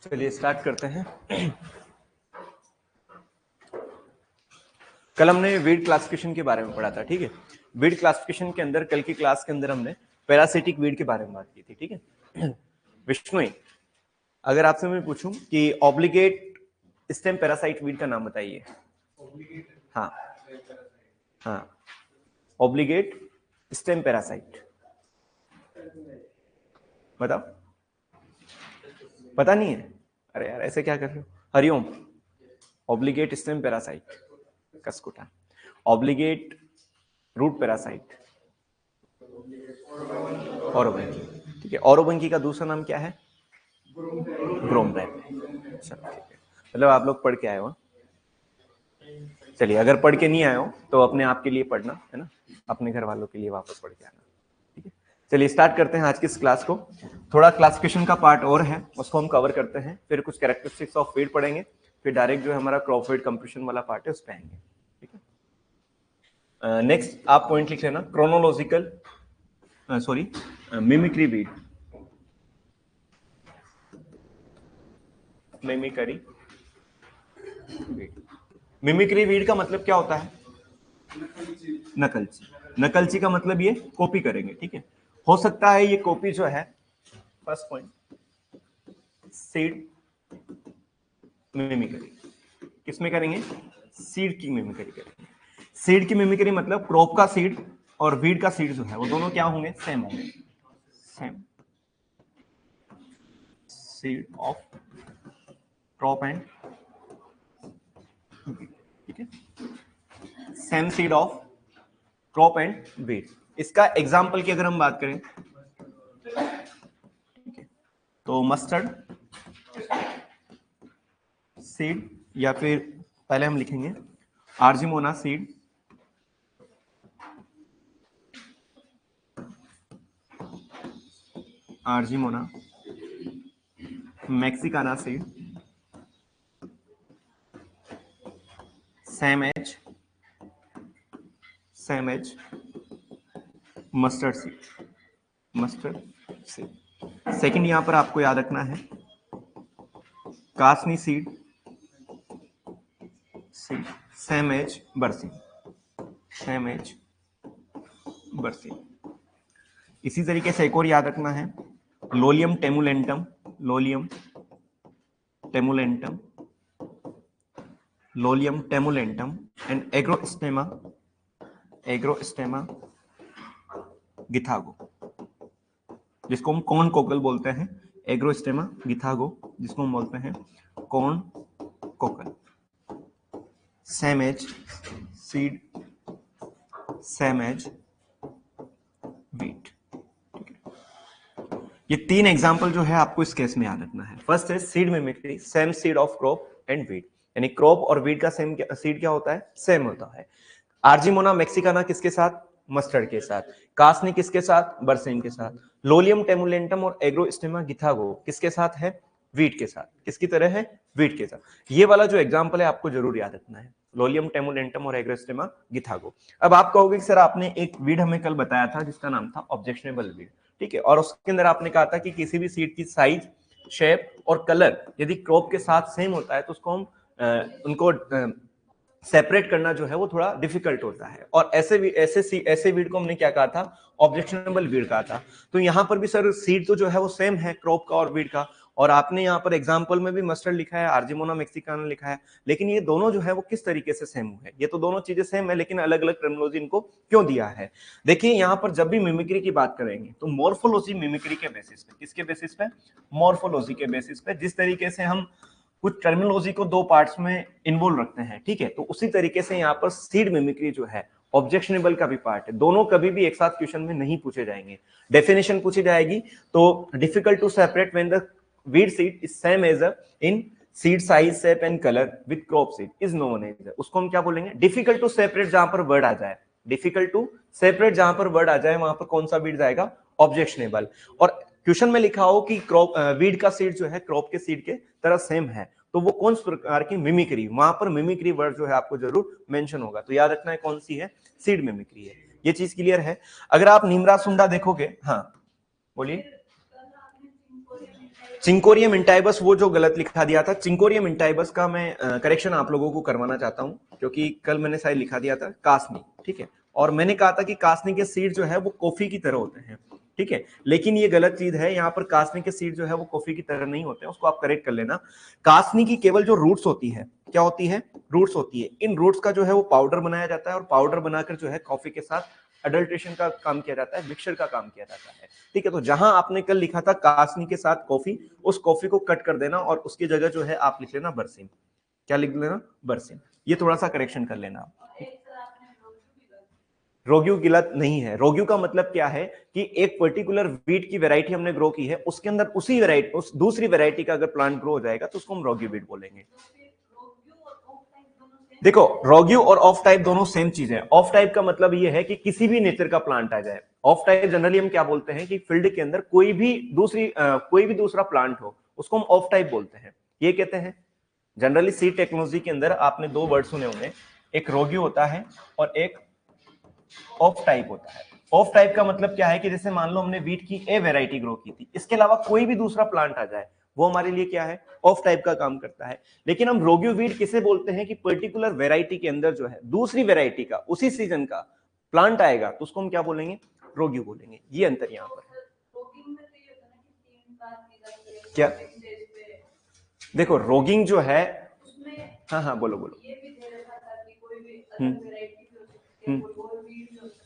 चलिए स्टार्ट करते हैं। कल हमने वीड क्लासिफिकेशन के बारे में पढ़ा था, ठीक है। वीड क्लासिफिकेशन के अंदर कल की क्लास के अंदर हमने पैरासिटिक वीड के बारे में बात की थी, ठीक है। विष्णु, अगर आपसे मैं पूछूं कि ऑब्लिगेट स्टेम पैरासाइट वीड का नाम बताइए। हाँ हाँ, ऑब्लिगेट स्टेम पैरासाइट बताओ। पता नहीं है? अरे यार ऐसे क्या कर रहे हो। Hariom, obligate stem parasite cuscuta, obligate root parasite orobanche, ठीक है। औरोबंकी का दूसरा नाम क्या है? ग्रोमब्रैन। चलो ठीक है, मतलब आप लोग पढ़ के आए हो। चलिए, अगर पढ़ के नहीं आए हो तो अपने आप के लिए पढ़ना है ना, अपने घर वालों के लिए वापस पढ़ के आना, ठीक है। चलिए स्टार्ट करते हैं आज की इस क्लास को। थोड़ा क्लासिफिकेशन का पार्ट और है, उसको हम कवर करते हैं, फिर कुछ कैरेक्टरिस्टिक्स ऑफ फीड पढ़ेंगे, फिर डायरेक्ट जो है हमारा क्रॉप फीड कंप्यूटेशन वाला पार्ट है उस पे आएंगे, ठीक है। नेक्स्ट आप पॉइंट लिख लेना, chronological sorry mimicry weed, mimicry weed. Mimicry weed का मतलब क्या होता है? नकलची। नकलची का मतलब ये कॉपी करेंगे, ठीक है। हो सकता है ये कॉपी जो है, फर्स्ट पॉइंट, सीड मिमिक्री किसमें करेंगे? सीड की मिमिक्री करेंगे। सीड की मिमिक्री मतलब क्रॉप का सीड और वीड का सीड जो है वो दोनों क्या होंगे? सेम होंगे। Same seed of crop and, ठीक है, same seed of crop and weed. इसका एग्जाम्पल की अगर हम बात करें तो मस्टर्ड सीड, या फिर पहले हम लिखेंगे argemone seed, argemone mexicana seed, same as mustard seed, mustard seed. Second यहां पर आपको याद रखना है कासनी seed, seed same as berseem, same as berseem. इसी तरीके से एक और याद रखना है lolium temulentum, lolium temulentum, lolium temulentum and agrostemma, agrostemma githago, जिसको हम कॉर्न कोकल बोलते हैं। एग्रोस्टेमा गिथागो, जिसको हम बोलते हैं corn cockle. Same as seed, same as wheat. ये तीन एग्जाम्पल जो है आपको इस केस में याद रखना है। फर्स्ट है seed mimicry, same seed of crop and wheat, यानी क्रॉप और वीट का सेम सीड क्या होता है? सेम होता है। आर्जिमोना मैक्सिकाना किसके साथ? मस्टर्ड के साथ। कासनी किसके साथ? बरसीम के साथ। लोलियम टेमुलेंटम और एग्रोस्टेमा गिथागो किसके साथ है? वीट के साथ। किसकी तरह है? वीट के साथ। ये वाला जो एग्जाम्पल है आपको जरूर याद रखना है, लोलियम टेमुलेंटम और एग्रोस्टेमा गिथागो। अब आप कहोगे कि सर आपने एक वीड हमें कल बताया था जिसका नाम था ऑब्जेक्शनेबल वीड, ठीक है, और उसके अंदर आपने कहा था कि किसी भी सीड की साइज, शेप और कलर यदि क्रॉप के साथ सेम होता है तो उसको हम उनको सेपरेट करना जो है वो थोड़ा डिफिकल्ट होता है, और ऐसे वीड को हमने क्या कहा था? ऑब्जेक्शनेबल वीड कहा था। तो यहां पर भी सर सीड तो जो है वो सेम है क्रॉप का और वीड का, और आपने यहाँ पर एग्जाम्पल में भी मस्टर्ड लिखा है, आर्जिमोना मैक्सिकाना लिखा है, लेकिन ये दोनों जो है वो किस तरीके से सेम हुए? ये तो दोनों चीजें सेम है, लेकिन अलग अलग टर्मिनोलॉजी इनको क्यों दिया है? देखिए यहाँ पर जब भी मिमिक्री की बात करेंगे तो मॉर्फोलॉजी मिमिक्री के बेसिस पे, किसके बेसिस पे? मॉर्फोलॉजी के बेसिस पे। जिस तरीके से हम कुछ टर्मिनोलॉजी को दो पार्ट्स में इन्वॉल्व रखते हैं, ठीक है, तो उसी तरीके से यहाँ पर सीड मिमिक्री जो है ऑब्जेक्शनेबल का भी पार्ट है। दोनों कभी भी एक साथ क्वेश्चन में नहीं पूछे जाएंगे। डेफिनेशन पूछी जाएगी तो difficult to separate when the weed seed is same as in seed size, shape and colour with crop seed is known as, उसको हम क्या बोलेंगे? Difficult to separate. जहां पर वर्ड आ जाए, डिफिकल्ट टू सेपरेट जहां पर वर्ड आ जाए वहां पर कौन सा वीड जाएगा? ऑब्जेक्शनेबल। और क्वेश्चन में लिखा हो कि क्रॉप वीड का सीड जो है क्रॉप के सीड के तरह सेम है, तो वो कौन प्रकार की मिमिक्री? वहां पर मिमिक्री वर्ड जो है आपको जरूर मेंशन होगा, तो याद रखना है कौन सी है? सीड मिमिक्री है। ये चीज क्लियर है? अगर आप निमरा सुंडा देखोगे, हाँ बोलिए। चिंकोरियम इंटाइबस वो जो गलत लिखा दिया था, चिंकोरियम इंटाइबस का मैं करेक्शन आप लोगों को करवाना चाहता हूं, क्योंकि कल मैंने शायद लिखा दिया था कासनी, ठीक है, और मैंने कहा था कि कासनी के सीड जो है वो कॉफी की तरह होते हैं, ठीक है, लेकिन ये गलत चीज है। यहाँ पर कासनी के सीड जो है वो कॉफी की तरह नहीं होते हैं, उसको आप करेक्ट कर लेना। कासनी की केवल जो रूट्स होती है, क्या होती है, रूट्स होती है। इन रूट्स का जो है वो पाउडर बनाया जाता है, और पाउडर बनाकर जो है कॉफी के साथ अडल्ट्रेशन का काम किया जाता है, मिक्सचर का काम किया जाता है, ठीक है। तो जहां आपने कल लिखा था कासनी के साथ कॉफी, उस कॉफी को कट कर देना और उसकी जगह जो है आप लिख लेना बरसीम। क्या लिख लेना, बरसीम। ये थोड़ा सा करेक्शन कर लेना। रोग्यू गिलत नहीं है। रोग्यू का मतलब क्या है कि एक पर्टिकुलर वीट की वैरायटी हमने ग्रो की है, उसके अंदर उसी वैरायटी, उस दूसरी वैरायटी का अगर प्लांट ग्रो हो जाएगा तो उसको हम रोग्यू वीट बोलेंगे। देखो, रोग्यू और ऑफ टाइप दोनों सेम चीज है। ऑफ टाइप का मतलब ये है कि किसी भी नेचर का प्लांट आ जाए। ऑफ टाइप जनरली हम क्या बोलते हैं कि फील्ड के अंदर कोई भी दूसरा प्लांट हो, उसको हम ऑफ टाइप बोलते हैं। ये कहते हैं जनरली सीड टेक्नोलॉजी के अंदर आपने दो वर्ड सुने होंगे, एक रोग्यू होता है और एक ऑफ टाइप होता है। ऑफ टाइप का मतलब क्या है कि जैसे मान लो हमने वीट की ए वैरायटी ग्रो की थी, इसके अलावा कोई भी दूसरा प्लांट आ जाए, वो हमारे लिए क्या है, ऑफ टाइप का काम करता है। लेकिन हम रोग्यू वीट किसे बोलते हैं कि पर्टिकुलर वैरायटी के अंदर जो है दूसरी वैरायटी का उसी सीजन का प्लांट आएगा तो उसको हम क्या बोलेंगे, रोग्यू बोलेंगे। ये अंतर यहां पर है। क्या देखो, रोगिंग जो है, हाँ हाँ बोलो बोलो।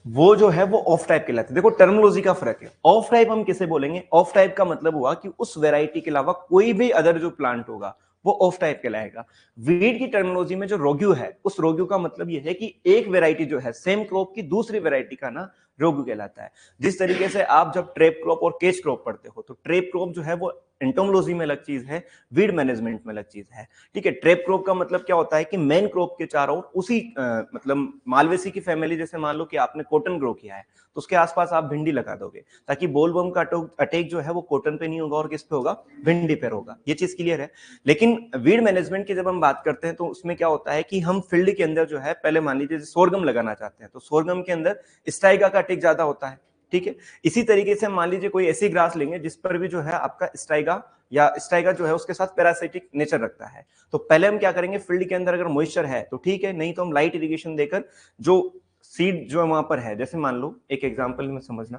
वो जो है वो ऑफ टाइप कहलाते हैं। देखो टर्मिनोलॉजी का फर्क है। ऑफ टाइप हम किसे बोलेंगे, ऑफ टाइप का मतलब हुआ कि उस वैरायटी के अलावा कोई भी अदर जो प्लांट होगा वो ऑफ टाइप कहलाएगा। वीड की टर्मिनोलॉजी में जो रोग्यू है, उस रोग्यू का मतलब ये है कि एक वैरायटी जो है सेम क्रॉप की दूसरी वैरायटी का ना रोग्यू कहलाता है। जिस तरीके से आप जब ट्रेप क्रॉप और केज क्रॉप पढ़ते हो, तो ट्रेप क्रॉप जो है वो एंटोमोलॉजी में अलग चीज है, वीड मैनेजमेंट में अलग चीज है, ठीक है। ट्रेप क्रॉप का मतलब क्या होता है कि मेन क्रॉप के चारों ओर उसी मतलब मालवेसी की फैमिली, जैसे मान लो कि आपने कॉटन ग्रो किया है तो उसके आसपास आप भिंडी लगा दोगे, ताकि बोलवर्म का अटैक जो है वो कॉटन पे नहीं होगा और किस पे होगा, भिंडी पे होगा। ये चीज क्लियर है। लेकिन वीड मैनेजमेंट की जब हम बात करते हैं तो उसमें क्या होता है कि हम फील्ड के अंदर जो है, पहले मान लीजिए सोरगम लगाना चाहते हैं, तो सोरगम के अंदर स्ट्राइगा का अटैक ज्यादा होता है, ठीक है। इसी तरीके से मान लीजिए कोई ऐसी ग्रास लेंगे जिस पर भी जो है आपका स्ट्राइगा या स्ट्राइगा जो है उसके साथ पैरासिटिक नेचर रखता है, तो पहले हम क्या करेंगे, फील्ड के अंदर अगर मॉइस्चर है तो ठीक है, नहीं तो हम लाइट इरिगेशन देकर जो सीड जो वहां पर है, जैसे मान लो एक एग्जांपल में समझना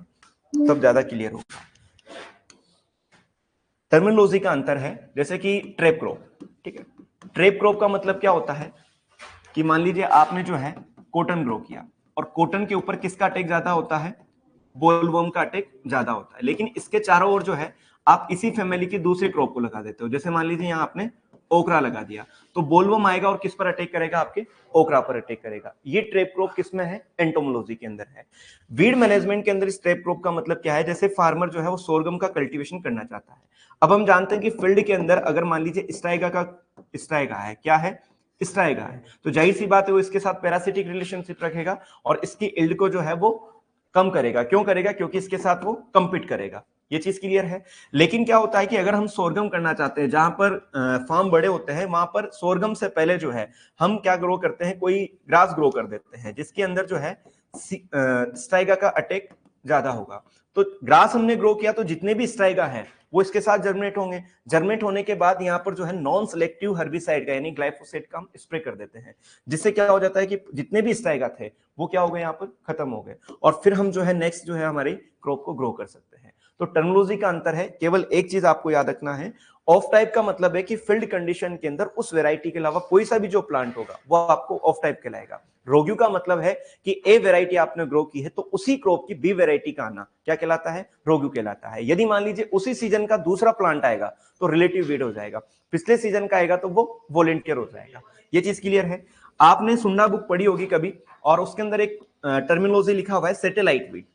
तब ज्यादा क्लियर होगा। टर्मिनोलॉजी का अंतर है, जैसे कि ट्रेप क्रॉप, ठीक है। ट्रेप क्रॉप का मतलब क्या होता है कि मान लीजिए आपने जो है कॉटन ग्रो किया, और कॉटन के ऊपर किसका अटैक ज्यादा होता है, बोलवर्म का अटैक ज्यादा होता है। लेकिन इसके चारों ओर जो है आप इसी फैमिली की दूसरी क्रॉप को लगा देते हो, जैसे मान लीजिए यहाँ आपने ओकरा लगा दिया, तो बोलवर्म आएगा और किस पर अटैक करेगा, आपके ओकरा पर अटैक करेगा। ये ट्रेप क्रॉप किसमें है, एंटोमोलॉजी के अंदर है। वीड मैनेजमेंट के अंदर इस ट्रेप क्रॉप का मतलब क्या है, जैसे फार्मर जो है वो सोरगम का कल्टीवेशन करना चाहता है। अब हम जानते हैं कि फील्ड के अंदर अगर मान लीजिए स्ट्राइगा है, क्या है, स्ट्राइगा है, तो जाहिर सी बात है वो इसके साथ पैरासिटिक रिलेशनशिप रखेगा और इसकी इल्ड को जो है वो कम करेगा। क्यों करेगा, क्योंकि इसके साथ वो कंपीट करेगा। ये चीज क्लियर है। लेकिन क्या होता है कि अगर हम सोरगम करना चाहते हैं, जहां पर फार्म बड़े होते हैं, वहां पर सोरगम से पहले जो है हम क्या ग्रो करते हैं, कोई ग्रास ग्रो कर देते हैं जिसके अंदर जो है स्ट्राइगा का अटैक ज्यादा होगा। तो ग्रास हमने ग्रो किया तो जितने भी स्ट्राइगा है वो इसके साथ जर्मिनेट होंगे। जर्मिनेट होने के बाद यहाँ पर जो है नॉन सेलेक्टिव हर्बिसाइड का यानी ग्लाइफोसेट का हम स्प्रे कर देते हैं, जिससे क्या हो जाता है कि जितने भी स्ट्राइगा थे वो क्या हो गए, यहाँ पर खत्म हो गए, और फिर हम जो है नेक्स्ट जो है हमारी क्रॉप को ग्रो कर सकते हैं। तो टर्मिनोलॉजी का अंतर है। केवल एक चीज आपको याद रखना है, ऑफ टाइप का मतलब है कि फील्ड कंडीशन के अंदर उस वैरायटी के अलावा कोई सा भी जो प्लांट होगा वो आपको ऑफ टाइप कहलाएगा। रोग्यू का मतलब है कि ए वैरायटी आपने ग्रो की है तो उसी क्रॉप की बी वैरायटी का आना क्या कहलाता है, रोग्यू कहलाता है। यदि मान लीजिए उसी सीजन का दूसरा प्लांट आएगा तो रिलेटिव वीड हो जाएगा, पिछले सीजन का आएगा तो वो वॉलेंटियर हो जाएगा। ये चीज क्लियर है। आपने सुन्ना बुक पढ़ी होगी कभी, और उसके अंदर एक टर्मिनोलॉजी लिखा हुआ है सैटेलाइट वीड,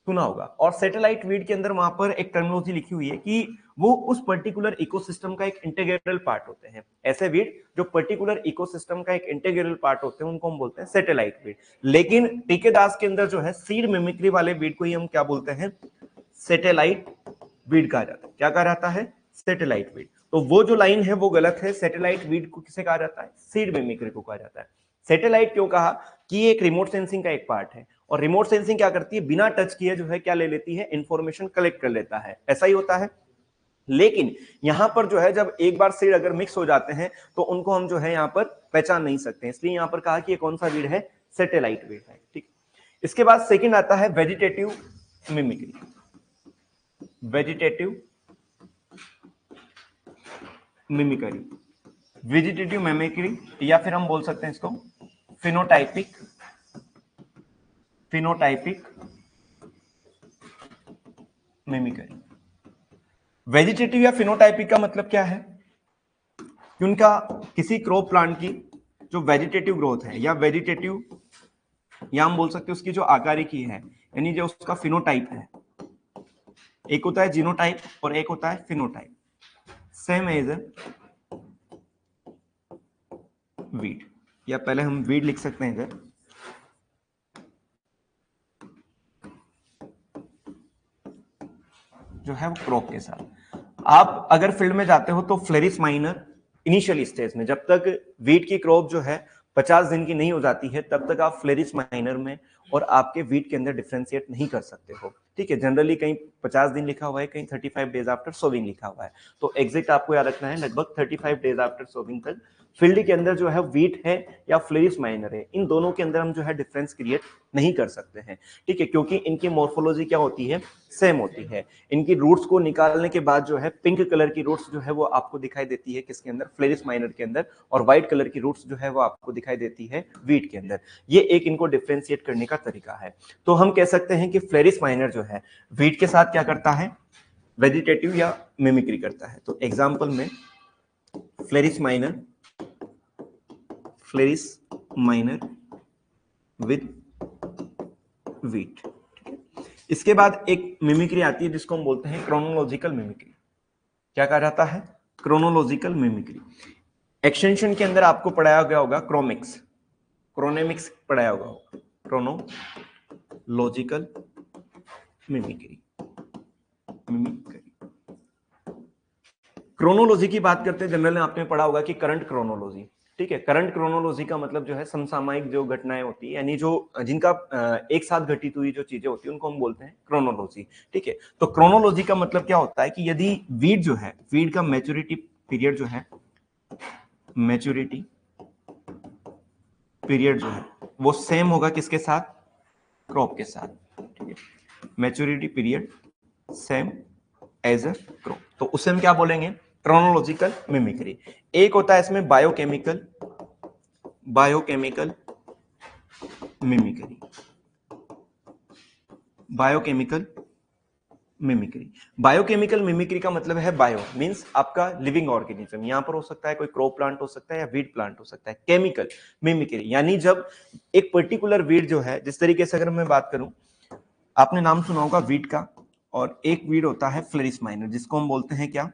सुना होगा। और सैटेलाइट वीड के अंदर वहां पर एक टर्मिनोलॉजी लिखी हुई है कि वो उस पर्टिकुलर इकोसिस्टम का एक इंटीग्रल पार्ट होते हैं। ऐसे वीड जो पर्टिकुलर इकोसिस्टम का एक इंटीग्रल पार्ट होते हैं उनको हम बोलते हैं सैटेलाइट वीड। लेकिन टीके दास के अंदर जो है सीड मिमिक्री वाले वीड को ही हम क्या बोलते हैं, सैटेलाइट वीड कहा जाता है। क्या कहा जाता है, सैटेलाइट वीड। तो वो जो लाइन है वो गलत है। सैटेलाइट वीड को किसे कहा जाता है, सीड मिमिक्री को कहा जाता है। सैटेलाइट क्यों कहा कि ये एक रिमोट सेंसिंग का एक पार्ट है, और रिमोट सेंसिंग क्या करती है, बिना टच किए जो है क्या ले लेती है, इंफॉर्मेशन कलेक्ट कर लेता है। ऐसा ही होता है, लेकिन यहां पर जो है जब एक बार सीड अगर मिक्स हो जाते हैं तो उनको हम जो है यहां पर पहचान नहीं सकते, इसलिए यहां पर कहा कि ये कौन सा वीड है, सैटेलाइट वीड है। ठीक, इसके बाद सेकंड आता है vegetative mimicry. Vegetative mimicry, vegetative mimicry या फिर हम बोल सकते हैं इसको फिनोटाइपिक मिमिक्री। वेजिटेटिव या फिनोटाइपिक का मतलब क्या है कि उनका किसी क्रॉप प्लांट की जो वेजिटेटिव ग्रोथ है या वेजिटेटिव, या हम बोल सकते हैं उसकी जो आकारिकी है, यानी जो उसका फिनोटाइप है, एक होता है जीनोटाइप और एक होता है फिनोटाइप, सेम एज वीड, या पहले हम वीड लिख सकते हैं इधर, जो है वो क्रॉप के साथ। आप अगर फील्ड में जाते हो तो फ्लेरिस माइनर इनिशियल स्टेज में, जब तक वीट की क्रॉप जो है 50 दिन की नहीं हो जाती है, तब तक आप फ्लेरिस माइनर में और आपके वीट के अंदर डिफरेंशिएट नहीं कर सकते हो। ठीक है, जनरली कहीं 50 दिन लिखा हुआ है, कहीं 35 डेज आफ्टर सोविंग लिखा हुआ है, तो एग्जैक्ट आपको याद रखना है लगभग 35 डेज आफ्टर सोविंग तक फील्ड के अंदर जो है वीट है या फ्लेरिस माइनर है, इन दोनों के अंदर हम जो है डिफरेंस क्रिएट नहीं कर सकते हैं। ठीक है, क्योंकि इनकी मॉर्फोलॉजी क्या होती है, सेम होती है। इनकी रूट्स को निकालने के बाद जो है पिंक कलर की रूट्स जो है वो आपको दिखाई देती है किसके अंदर, फ्लेरिस माइनर के अंदर, और व्हाइट कलर की रूट्स जो है वो आपको दिखाई देती है वीट के अंदर। ये एक इनको डिफरेंशिएट करने का तरीका है। तो हम कह सकते हैं कि फ्लेरिस माइनर जो है वीट के साथ क्या करता है, वेजिटेटिव या मिमिक्री करता है। तो एग्जांपल में फ्लेरिस माइनर विद वीट। इसके बाद एक मिमिक्री आती है जिसको हम बोलते हैं क्रोनोलॉजिकल मिमिक्री। क्या कहा जाता है, क्रोनोलॉजिकल मिमिक्री। एक्सटेंशन के अंदर आपको पढ़ाया गया होगा क्रोनेमिक्स पढ़ाया होगा, क्रोनोलॉजिकल मिमिक्री। क्रोनोलॉजी की बात करते हैं, जनरल आपने पढ़ा होगा कि करंट क्रोनोलॉजी। ठीक है, करंट क्रोनोलॉजी का मतलब जो है समसामयिक जो घटनाएं होती है, यानी जो जिनका एक साथ घटित हुई जो चीजें होती है उनको हम बोलते हैं क्रोनोलॉजी। ठीक है, तो क्रोनोलॉजी का मतलब क्या होता है कि यदि वीड जो है, वीड का मैच्योरिटी पीरियड जो है, मैच्योरिटी पीरियड जो है वो सेम होगा किसके साथ, क्रॉप के साथ। ठीक है, maturity period same as a crop, तो उसे हम क्या बोलेंगे, क्रोनोलॉजिकल मिमिक्री। एक होता है इसमें बायोकेमिकल मिमिक्री। बायोकेमिकल मिमिक्री का मतलब है बायो मींस आपका लिविंग ऑर्गेनिज्म, यहां पर हो सकता है कोई क्रॉप प्लांट हो सकता है या वीड प्लांट हो सकता है। केमिकल मिमिक्री यानी जब एक पर्टिकुलर वीड जो है, जिस तरीके से अगर मैं बात करूं, आपने नाम सुना होगा वीड का, और एक वीड होता है फ्लेरिस माइनर, जिसको हम बोलते हैं क्या,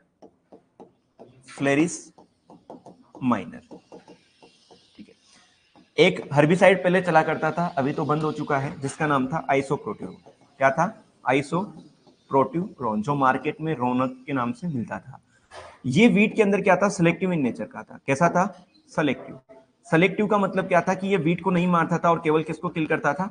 फ्लेरिस माइनर। ठीक है, एक हर्बिसाइड पहले चला करता था, अभी तो बंद हो चुका है, जिसका नाम था आइसोप्रोट्यूरोन। क्या था, आइसोप्रोट्यूरोन, जो मार्केट में रौनक के नाम से मिलता था। ये वीट के अंदर क्या था, सिलेक्टिव इन नेचर का था। कैसा था, सेलेक्टिव का मतलब क्या था कि ये वीट को नहीं मारता था और केवल किसको किल करता था,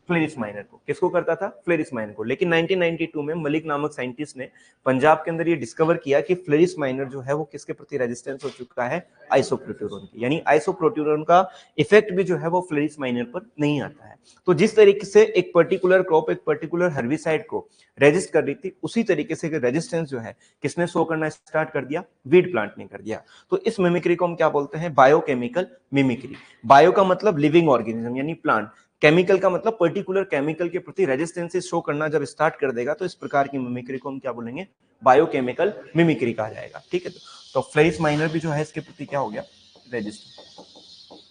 फ्लेरिस माइनर को। किसको करता था, फ्लेरिस माइनर को। लेकिन 1992 में मलिक नामक साइंटिस्ट ने पंजाब के अंदर ये डिस्कवर किया कि फ्लेरिस माइनर जो है वो किसके प्रति रेजिस्टेंस हो चुका है, आइसोप्रोट्यूरोन की, यानी आइसोप्रोट्यूरोन का इफेक्ट भी जो है वो फ्लेरिस माइनर पर नहीं आता है। तो जिस तरीके से एक पर्टिकुलर क्रॉप एक पर्टिकुलर हर्बिसाइड को रेजिस्ट कर रही थी, उसी तरीके से रेजिस्टेंस जो है किसने शो करना स्टार्ट कर दिया, वीड प्लांट ने कर दिया। तो इस मिमिक्री को हम क्या बोलते हैं, बायोकेमिकल मिमिक्री। बायो का मतलब लिविंग ऑर्गेनिज्म यानी प्लांट, केमिकल का मतलब पर्टिकुलर केमिकल के प्रति रेजिस्टेंस शो करना जब स्टार्ट कर देगा, तो इस प्रकार की मिमिक्री को हम क्या बोलेंगे, बायोकेमिकल मिमिक्री कहा जाएगा। ठीक है, तो फ्लेरिस माइनर भी जो है इसके प्रति क्या हो गया, रेजिस्टेंस।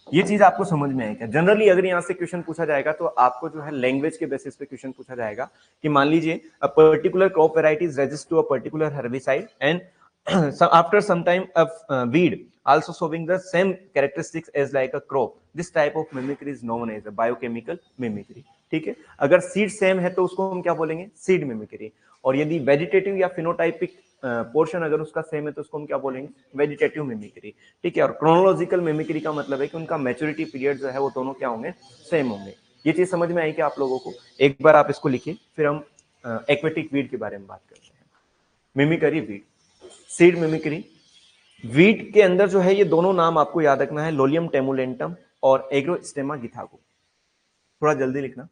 ये चीज आपको समझ में आएगा। जनरली अगर यहाँ से क्वेश्चन पूछा जाएगा तो आपको जो है लैंग्वेज के बेसिस पे क्वेश्चन पूछा जाएगा कि मान लीजिए a particular crop varieties resist to a particular herbicide and after some time of weed also showing the same characteristics as like a crop, this type of mimicry is known as a biochemical mimicry। ठीक है, अगर seed same है तो उसको हम क्या बोलेंगे, seed mimicry. और यदि वेजिटेटिव या फिनोटाइपिक पोर्शन अगर उसका सेम है तो उसको हम क्या बोलेंगे, वेजिटेटिव मिमिक्री। ठीक है, और क्रोनोलॉजिकल मिमिक्री का मतलब है कि उनका मैच्योरिटी पीरियड जो है वो दोनों क्या होंगे, सेम होंगे। ये चीज समझ में आई क्या आप लोगों को, एक बार आप इसको लिखिए, फिर हम एक्वेटिक वीड के बारे में बात करते हैं। Mimicry weed, seed mimicry. Wheat के अंदर जो है ये दोनों नाम आपको याद रखना है, लोलियम टेमुलेंटम और एग्रोस्टेमा गिथागो। थोड़ा जल्दी लिखना।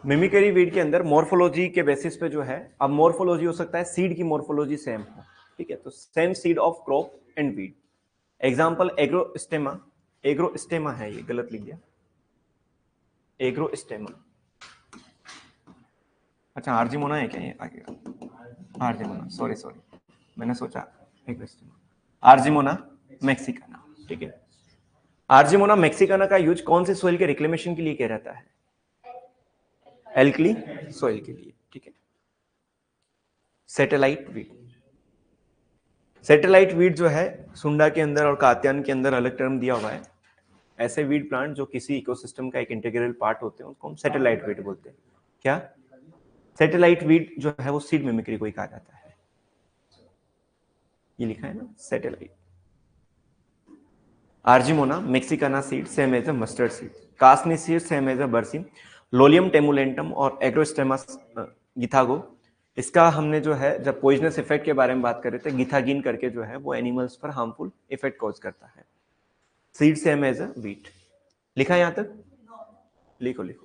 मिमिक्री वीड के अंदर मॉर्फोलॉजी के बेसिस पे जो है, अब मॉर्फोलॉजी हो सकता है सीड की मॉर्फोलॉजी सेम हो, ठीक है, तो same seed of crop and weed. Example agrostemma, agrostemma है, ये गलत लिख दिया, एग्रोस्टेमा। अच्छा आर्जिमोना है क्या ये आगे? आर्जिमोना, सॉरी सॉरी, मैंने सोचा एग्रोस्टेमा। आर्जिमोना मैक्सिकाना, ठीक है। आर्जिमोना मैक्सिकाना का यूज कौन से सोइल के रिक्लेमेशन के लिए किया जाता है? एल्कली सोइल के लिए, ठीक है। सैटेलाइट वीड, सैटेलाइट वीड जो है सुंडा के अंदर और कात्यायन के अंदर अलग टर्म दिया हुआ है। ऐसे वीड प्लांट जो किसी इकोसिस्टम का एक इंटीग्रल पार्ट होते हैं उसको हम सैटेलाइट वीड बोलते हैं। क्या? सैटेलाइट वीड जो है वो सीड मिमिक्री को ही कहा जाता है। ये लिखा है ना, satellite. Argemone mexicana seed same as a mustard seed, कासनी seed same as a berseem, lolium टेमुलेंटम और एग्रोस्टेमा गिथागो, इसका हमने जो है जब पॉइजनस इफेक्ट के बारे में बात कर रहे थे, गिथागिन करके जो है वो एनिमल्स पर हार्मफुल इफेक्ट कॉज करता है। Seed same as a wheat. लिखा है यहां तक? लिखो लिखो।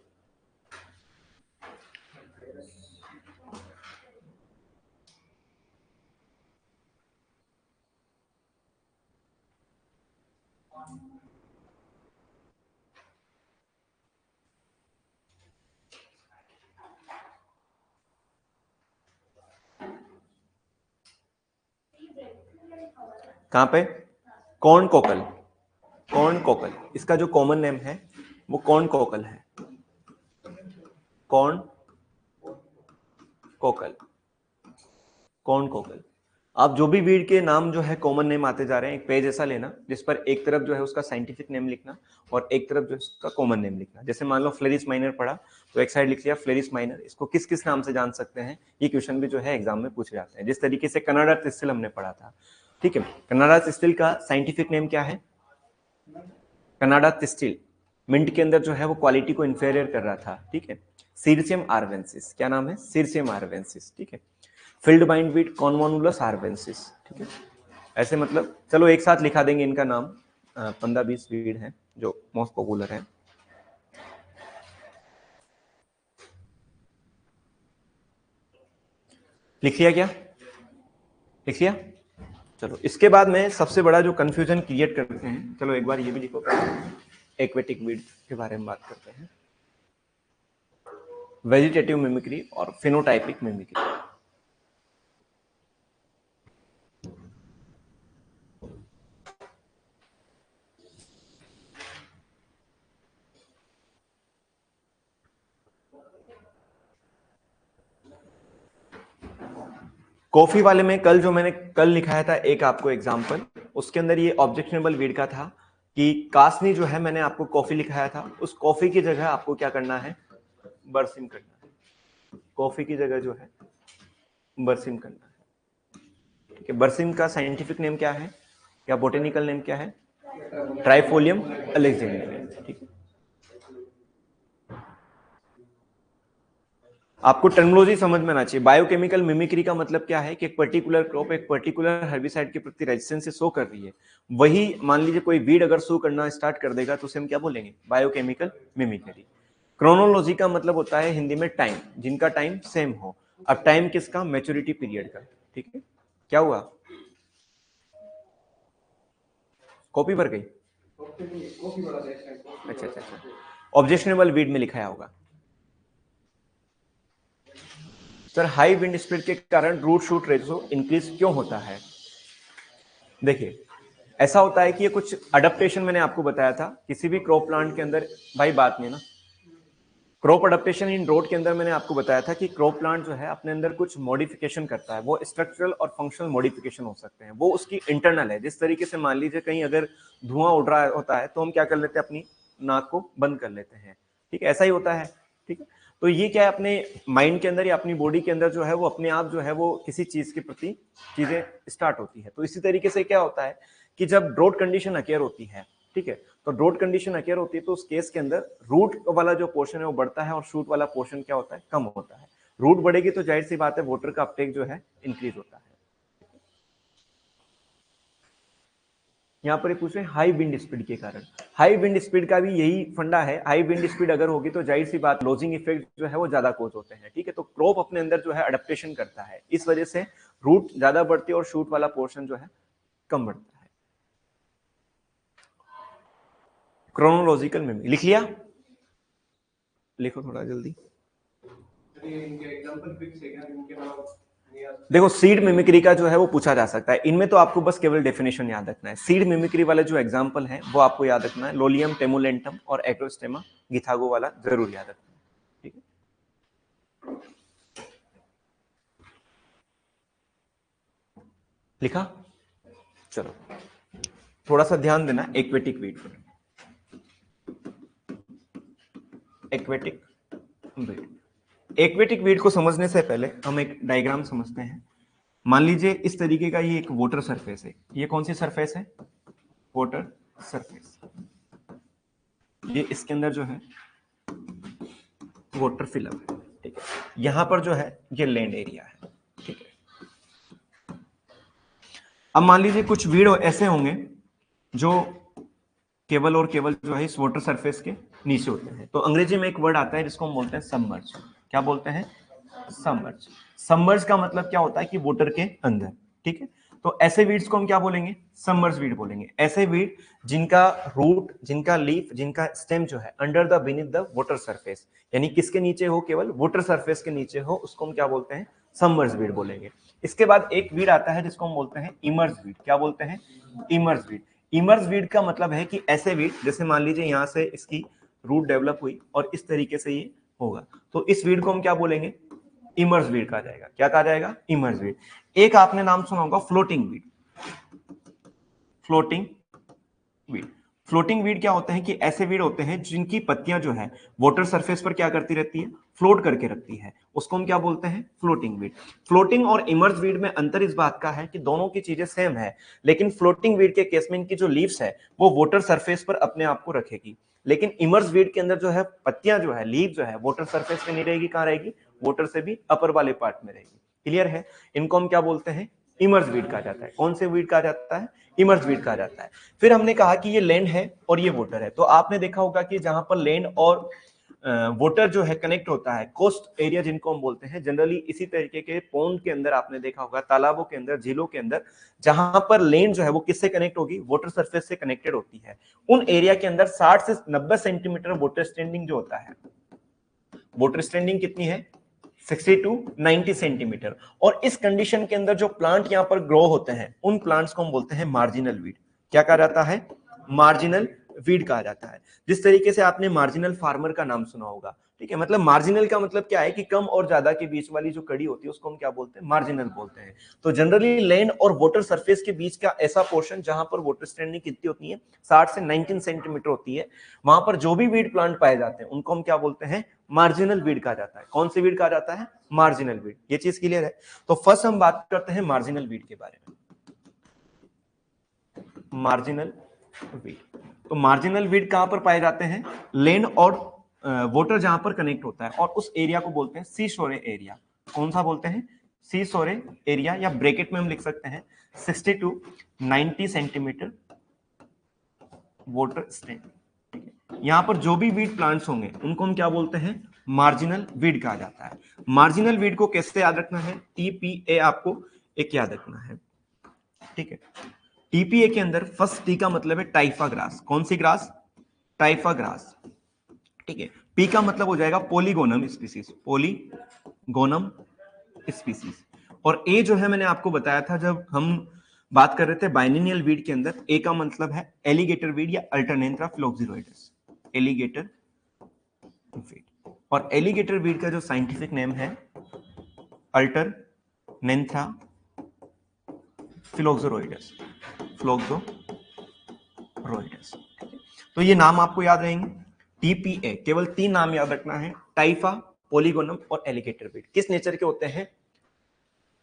कहां पे? कॉर्न कोकल, कॉर्न कोकल, इसका जो कॉमन नेम है वो कॉर्न कोकल है, कॉर्न कोकल, कॉर्न कोकल। आप जो भी वीड के नाम जो है कॉमन नेम आते जा रहे हैं, एक पेज ऐसा लेना जिस पर एक तरफ जो है उसका साइंटिफिक नेम लिखना और एक तरफ जो है उसका कॉमन नेम लिखना। जैसे मान लो फ्लेरिस माइनर पढ़ा तो एक साइड लिख लिया फ्लेरिस माइनर, इसको किस किस नाम से जान सकते हैं, ये क्वेश्चन भी जो है एग्जाम में पूछे जाते हैं। जिस तरीके से कनाडा तिस्टिल हमने पढ़ा था, ठीक है, कनाडा तिस्टिल का साइंटिफिक नेम क्या है? कनाडा तिस्टिल मिंट के अंदर जो है वो क्वालिटी को इंफेरियर कर रहा था, ठीक है। सीरसियम आर्वेंसिस, क्या नाम है? सीरसियम आर्वेंसिस, ठीक है। फील्ड बाइंड वीट कॉन्वोनुलस आर्वेंसिस, ठीक है। ऐसे मतलब चलो एक साथ लिखा देंगे इनका नाम, 15-20 वीड है जो मोस्ट पॉपुलर है। लिख लिया क्या? लिख लिया? चलो इसके बाद में सबसे बड़ा जो कंफ्यूजन क्रिएट करते हैं, चलो एक बार ये भी लिखो, एक्वेटिक वीड के बारे में बात करते हैं। वेजिटेटिव मिमिक्री और फिनोटाइपिक मिमिक्री। कॉफी वाले में कल जो मैंने कल लिखाया था एक आपको एग्जांपल, उसके अंदर ये ऑब्जेक्शनेबल वीड का था कि कासनी जो है मैंने आपको कॉफी लिखाया था, उस कॉफी की जगह आपको क्या करना है? बरसिम करना है। कॉफी की जगह जो है बरसिम करना है, ठीक है। बरसिम का साइंटिफिक नेम क्या है या बोटेनिकल नेम क्या है? ट्राइफोलियम अलेक्जेंड्रियम, ठीक है। आपको टर्मिनोलॉजी समझ में आना चाहिए। बायोकेमिकल मिमिक्री का मतलब क्या है कि एक पर्टिकुलर क्रॉप एक पर्टिकुलर हर्बिसाइड के प्रति रेजिस्टेंस से शो कर रही है, वही मान लीजिए कोई वीड अगर शो करना स्टार्ट कर देगा तो उसे हम क्या बोलेंगे? Biochemical mimicry. क्रोनोलॉजी का मतलब होता है हिंदी में टाइम, जिनका टाइम सेम हो। अब टाइम किसका? मैच्योरिटी पीरियड का, ठीक है। क्या हुआ? कॉपी पर गई? अच्छा अच्छा अच्छा, ऑब्जेक्शनेबल वीड में लिखाया होगा सर। हाई विंड स्पीड के कारण रूट शूट रेशो इंक्रीज क्यों होता है? देखिए ऐसा होता है कि ये कुछ अडेप्टेशन मैंने आपको बताया था किसी भी क्रॉप प्लांट के अंदर, भाई बात नहीं ना, क्रॉप अडेप्टेशन इन रोड के अंदर मैंने आपको बताया था कि क्रॉप प्लांट जो है अपने अंदर कुछ मॉडिफिकेशन करता है। वो स्ट्रक्चरल और फंक्शनल मॉडिफिकेशन हो सकते हैं, वो उसकी इंटरनल है। जिस तरीके से मान लीजिए कहीं अगर धुआं उड़ रहा होता है तो हम क्या कर लेते हैं? अपनी नाक को बंद कर लेते हैं, ठीक है, ऐसा ही होता है, ठीक है। तो ये क्या है, अपने माइंड के अंदर या अपनी बॉडी के अंदर जो है वो अपने आप जो है वो किसी चीज के प्रति चीजें स्टार्ट होती है। तो इसी तरीके से क्या होता है कि जब ड्रॉट कंडीशन अकेयर होती है, ठीक है, तो ड्रॉट कंडीशन अकेयर होती है तो उस केस के अंदर रूट वाला जो पोर्शन है वो बढ़ता है और शूट वाला पोर्शन क्या होता है, कम होता है। रूट बढ़ेगी तो जाहिर सी बात है वाटर का अपटेक जो है इंक्रीज होता है। यहाँ पर पूछ रहे हैं हाई विंड स्पीड के कारण। हाई विंड स्पीड का भी यही फंडा है, हाई विंड स्पीड अगर होगी तो जाहिर सी बात लॉजिंग इफेक्ट जो है वो ज्यादा कोज होते हैं, ठीक है। तो क्रॉप अपने अंदर जो है अडेप्टेशन करता है, इस वजह से रूट ज्यादा बढ़ती है और शूट वाला पोर्शन जो है कम बढ़ता है। क्रोनोलॉजिकल मेमोरी लिख लिया, लिखो थोड़ा जल्दी। देखो सीड मिमिक्री का जो है वो पूछा जा सकता है, इनमें तो आपको बस केवल डेफिनेशन याद रखना है। सीड मिमिक्री वाले जो एग्जांपल है वो आपको याद रखना है, लोलियम टेमुलेंटम और एक्रोस्टेमा गिथागो वाला जरूर याद रखना है, ठीक है। लिखा, चलो थोड़ा सा ध्यान देना एक्वेटिक वीड पर। एक्वेटिक वीड, एक्वेटिक वीड को समझने से पहले हम एक डायग्राम समझते हैं। मान लीजिए इस तरीके का ये एक वाटर सरफेस है, ये कौन सी सरफेस है, वाटर सरफेस। ये इसके अंदर जो है वाटर फिलम है, ठीक है। यहां पर जो है ये लैंड एरिया है, ठीक है। अब मान लीजिए कुछ वीड ऐसे होंगे जो केवल और केवल जो है इस वाटर सरफेस के नीचे होते हैं। तो अंग्रेजी में एक वर्ड आता है जिसको हम बोलते हैं सबमर्ज। क्या बोलते हैं, सबमर्ज। सबमर्ज का मतलब क्या होता है कि वाटर के अंदर, ठीक है। तो ऐसे वीड्स को हम क्या बोलेंगे, सबमर्ज वीड बोलेंगे। ऐसे वीड जिनका रूट, जिनका लीफ, जिनका स्टेम जो है under the beneath the water surface, यानी किसके नीचे हो, केवल वाटर सरफेस के नीचे हो, उसको हम क्या बोलते हैं, सबमर्ज वीड बोलेंगे। इसके बाद एक वीड आता है जिसको हम बोलते हैं इमर्ज वीड। क्या बोलते हैं, इमर्ज वीड। इमर्ज वीड का मतलब है कि ऐसे वीड, जैसे मान लीजिए यहां से इसकी रूट डेवलप हुई और इस तरीके से ये होगा, तो इस वीड को हम क्या बोलेंगे, इमर्ज वीड कहा जाएगा। क्या कहा जाएगा, इमर्ज वीड। एक आपने नाम सुना होगा floating weed. Floating weed, floating weed क्या होते हैं कि ऐसे वीड होते हैं जिनकी पत्तियां जो है वाटर सरफेस पर क्या करती रहती है, फ्लोट करके रखती है, उसको हम क्या बोलते हैं, फ्लोटिंग वीड। फ्लोटिंग और इमर्ज वीड में अंतर इस बात का है कि दोनों की चीजें सेम है, लेकिन फ्लोटिंग वीड के केस में इनकी जो लीव्स है वो वाटर सरफेस पर अपने आप को रखेगी, लेकिन इमर्ज वीड के अंदर जो है पत्तियां जो है, लीव जो है वाटर सरफेस पे नहीं रहेगी, कहां रहेगी, वाटर से भी अपर वाले पार्ट में रहेगी। क्लियर है, इनको हम क्या बोलते हैं, इमर्ज वीड कहा जाता है। कौन से वीड कहा जाता है, इमर्ज वीड कहा जाता है। फिर हमने कहा कि ये लैंड है और ये वाटर है, तो आपने देखा होगा कि जहां पर लैंड और वाटर जो है कनेक्ट होता है, कोस्ट एरिया जिनको हम बोलते हैं, जनरली इसी तरीके के पॉन्ड के अंदर आपने देखा होगा, तालाबों के अंदर, झीलों के अंदर, जहां पर लैंड जो है वो किससे कनेक्ट होगी, वाटर सरफेस से कनेक्टेड होती है। उन एरिया के अंदर 60 से 90 सेंटीमीटर वाटर स्टैंडिंग जो होता है, वाटर स्टैंडिंग कितनी है, 60 टू 90 सेंटीमीटर। और इस कंडीशन के अंदर जो प्लांट यहां पर ग्रो होते हैं, उन प्लांट्स को हम बोलते हैं मार्जिनल वीड। क्या कहा जाता है, मार्जिनल वीड कहा जाता है। जिस तरीके से आपने मार्जिनल फार्मर का नाम सुना होगा, ठीक है, मतलब मार्जिनल का मतलब क्या है कि कम और ज्यादा के बीच वाली जो कड़ी होती है उसको हम क्या बोलते हैं, मार्जिनल बोलते हैं। तो जनरली लैंड और वाटर सरफेस के बीच का ऐसा पोर्शन जहां पर वाटर स्टैंडिंग कितनी होती है, 60 से 19 सेंटीमीटर होती है, वहां पर जो भी वीड प्लांट पाए जाते हैं उनको हम क्या बोलते हैं, मार्जिनल वीड कहा जाता है। कौन सी वीड कहा जाता है, मार्जिनल वीड। ये चीज क्लियर है। तो फर्स्ट हम बात करते हैं मार्जिनल वीड के बारे में। मार्जिनल वीड, तो मार्जिनल वीड कहां पर पाए जाते हैं, लैंड और वाटर जहां पर कनेक्ट होता है, और उस एरिया को बोलते हैं सी शोरे एरिया। कौन सा बोलते हैं, सी शोरे एरिया, या ब्रैकेट में हम लिख सकते हैं 60 टू 90 सेंटीमीटर वाटर स्टैंड। ठीक है, यहां पर जो भी वीड प्लांट्स होंगे उनको हम क्या बोलते हैं, मार्जिनल वीड कहा जाता है। मार्जिनल वीड को कैसे याद रखना है, टीपीए आपको एक याद रखना है, ठीक है। टीपीए के अंदर फर्स्ट टी का मतलब है टाइफा ग्रास। कौन सी ग्रास, टाइफा ग्रास, ठीक है। पी का मतलब हो जाएगा पॉलीगोनम स्पीसीज, पॉलीगोनम स्पीसीज। और ए जो है मैंने आपको बताया था जब हम बात कर रहे थे बाइनोमियल वीड के अंदर, ए का मतलब है एलिगेटर वीड या अल्टरनेंथ्रा फ्लोक्सिरोइडस, एलिगेटर वीड। और एलिगेटर वीड का जो साइंटिफिक नेम है अल्टरनेंथ्रा फ्लोक्सिरोइडस, फ्लोक्सिरोइडस। तो ये नाम आपको याद रहेंगे। टीपीए केवल 3 नाम याद रखना है, टाइफा, पोलीगोनम और एलिगेटर वीड किस नेचर के होते हैं?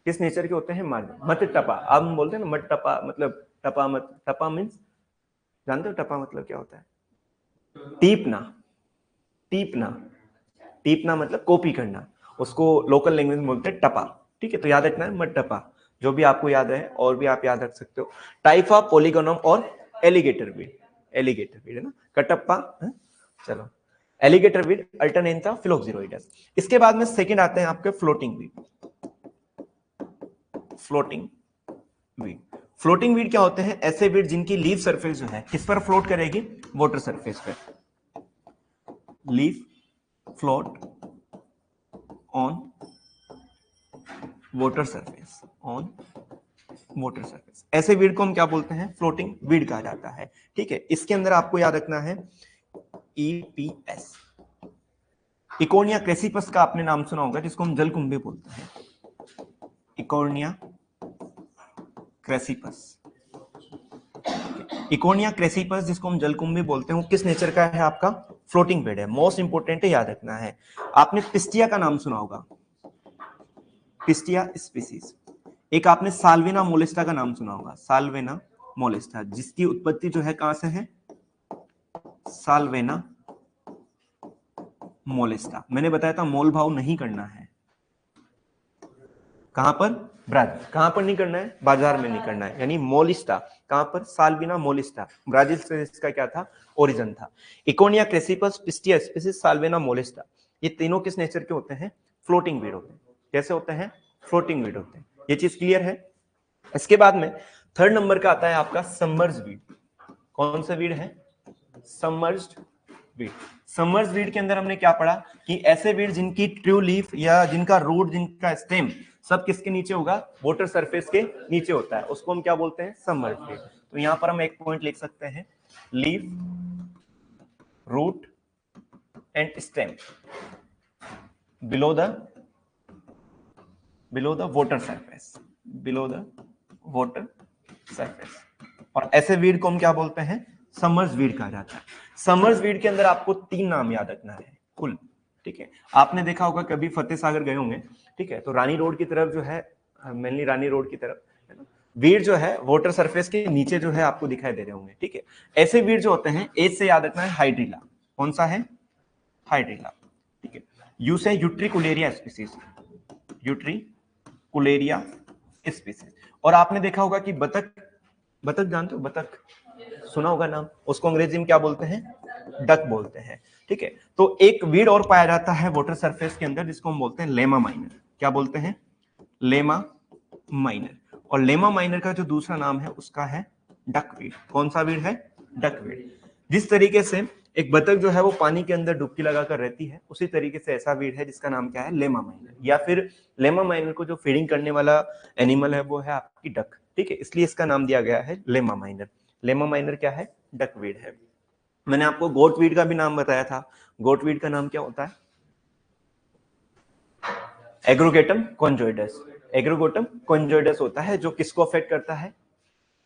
किस नेचर के होते हैं? मत टपा। अब हम बोलते हैं ना मत टपा, मतलब टपा मत, टपा मीन्स जानते हो टपा मतलब क्या होता है? टीपना, टीपना, टीपना मतलब कॉपी करना, उसको लोकल लैंग्वेज में बोलते हैं टपा। ठीक है, तो याद रखना है मत टपा, जो भी आपको याद है, और भी आप याद रख सकते हो। टाइफा, पोलीगोनम और एलिगेटर वीड। एलिगेटर वीड है ना, कटप्पा है? चलो, एलिगेटर वीड, अल्टरनेंथा फिलोक्सिरोइडस। इसके बाद में सेकंड आते हैं आपके floating weed. Floating weed, floating weed क्या होते हैं? ऐसे वीड जिनकी लीफ सरफेस जो है किस पर फ्लोट करेगी? वाटर सरफेस पर। Leaf float on water surface, on water surface. ऐसे वीड को हम क्या बोलते हैं? फ्लोटिंग वीड कहा जाता है। ठीक है, इसके अंदर आपको याद रखना है ईपीएस। इकोनिया क्रेसिपस का आपने नाम सुना होगा, जिसको हम जलकुंभी बोलते हैं। इकोनिया क्रेसिपस, इकोनिया क्रेसिपस जिसको हम जलकुंभी बोलते हैं, वो किस नेचर का है? आपका फ्लोटिंग वीड है। मोस्ट इंपोर्टेंट है, याद रखना है। आपने पिस्टिया का नाम सुना होगा, पिस्टिया स्पीसीज। एक आपने साल्विना मोलिस्टा का नाम सुना होगा, साल्विना मोलिस्टा, जिसकी उत्पत्ति जो है कहां से है? साल्विना मोलिस्टा। मैंने बताया था मोल भाव नहीं करना है। कहां पर? ब्राजील। कहां पर नहीं करना है? बाजार में नहीं करना है। यानी मोलिस्टा कहां पर? साल्विना मोलिस्टा, ब्राजील से इसका क्या था? ओरिजिन था। इकोनिया क्रेसिपस, पिस्टिया स्पीसीज, साल्विना मोलिस्टा, ये तीनों किस नेचर के होते हैं? फ्लोटिंग वीड होते हैं। कैसे होते हैं? फ्लोटिंग वीड होते हैं। ये चीज क्लियर है? इसके बाद में थर्ड नंबर का आता है आपका सबमर्ज्ड वीड। कौन सा वीड है? Submerged weed. सबमर्ज्ड वीड के अंदर हमने क्या पढ़ा कि ऐसे वीड जिनकी ट्रू लीफ या जिनका रूट, जिनका स्टेम सब किसके नीचे होगा? वाटर सरफेस के नीचे होता है, उसको हम क्या बोलते हैं? Submerged weed. तो यहां पर हम एक पॉइंट लिख सकते हैं, leaf, root and stem below the water surface, below the water surface. और ऐसे वीड को हम क्या बोलते हैं? सबमर्ज्ड वीड कहा जाता है। सबमर्ज्ड वीड के अंदर आपको 3 नाम याद रखना है कुल। ठीक है, आपने देखा होगा कभी फतेह सागर गए होंगे, ठीक है, तो रानी रोड की तरफ जो है, मेनली रानी रोड की तरफ है ना, वीड जो है वाटर सरफेस के नीचे जो है आपको दिखाई दे रहे होंगे। ठीक है, ऐसे वीड जो होते हैं, एज से याद रखना है हाइड्रिला। कौन सा है? हाइड्रिला। ठीक है, यू से यूट्रिकुलेरिया स्पीसीज, यूट्रिकुलेरिया स्पीसीज। और आपने देखा होगा कि बतख, बतख जानते हो? बतख सुना होगा नाम, उसको अंग्रेजी में क्या बोलते हैं? डक बोलते हैं। ठीक है, तो एक वीड और पाया जाता है वाटर सरफेस के अंदर, जिसको हम बोलते हैं लेमा माइनर। क्या बोलते हैं? Lemma minor. और लेमा माइनर का जो दूसरा नाम है उसका है डक वीड। कौन सा वीड है? Duck weed. जिस तरीके से एक बतख जो है वो पानी के अंदर डुबकी लगाकर रहती है, उसी तरीके से ऐसा वीड है जिसका नाम क्या है? Lemma minor. या फिर लेमा माइनर को जो फीडिंग करने वाला एनिमल है वो है आपकी डक। ठीक है, इसलिए इसका नाम दिया गया है लेमा माइनर। लेमा माइनर क्या है? डक वीड है। मैंने आपको गोट वीड का भी नाम बताया था। गोट वीड का नाम क्या होता है? एग्रोगेटम कॉन्जोइडस। एग्रोगेटम कॉन्जोइडस होता है, जो किसको अफेक्ट करता है?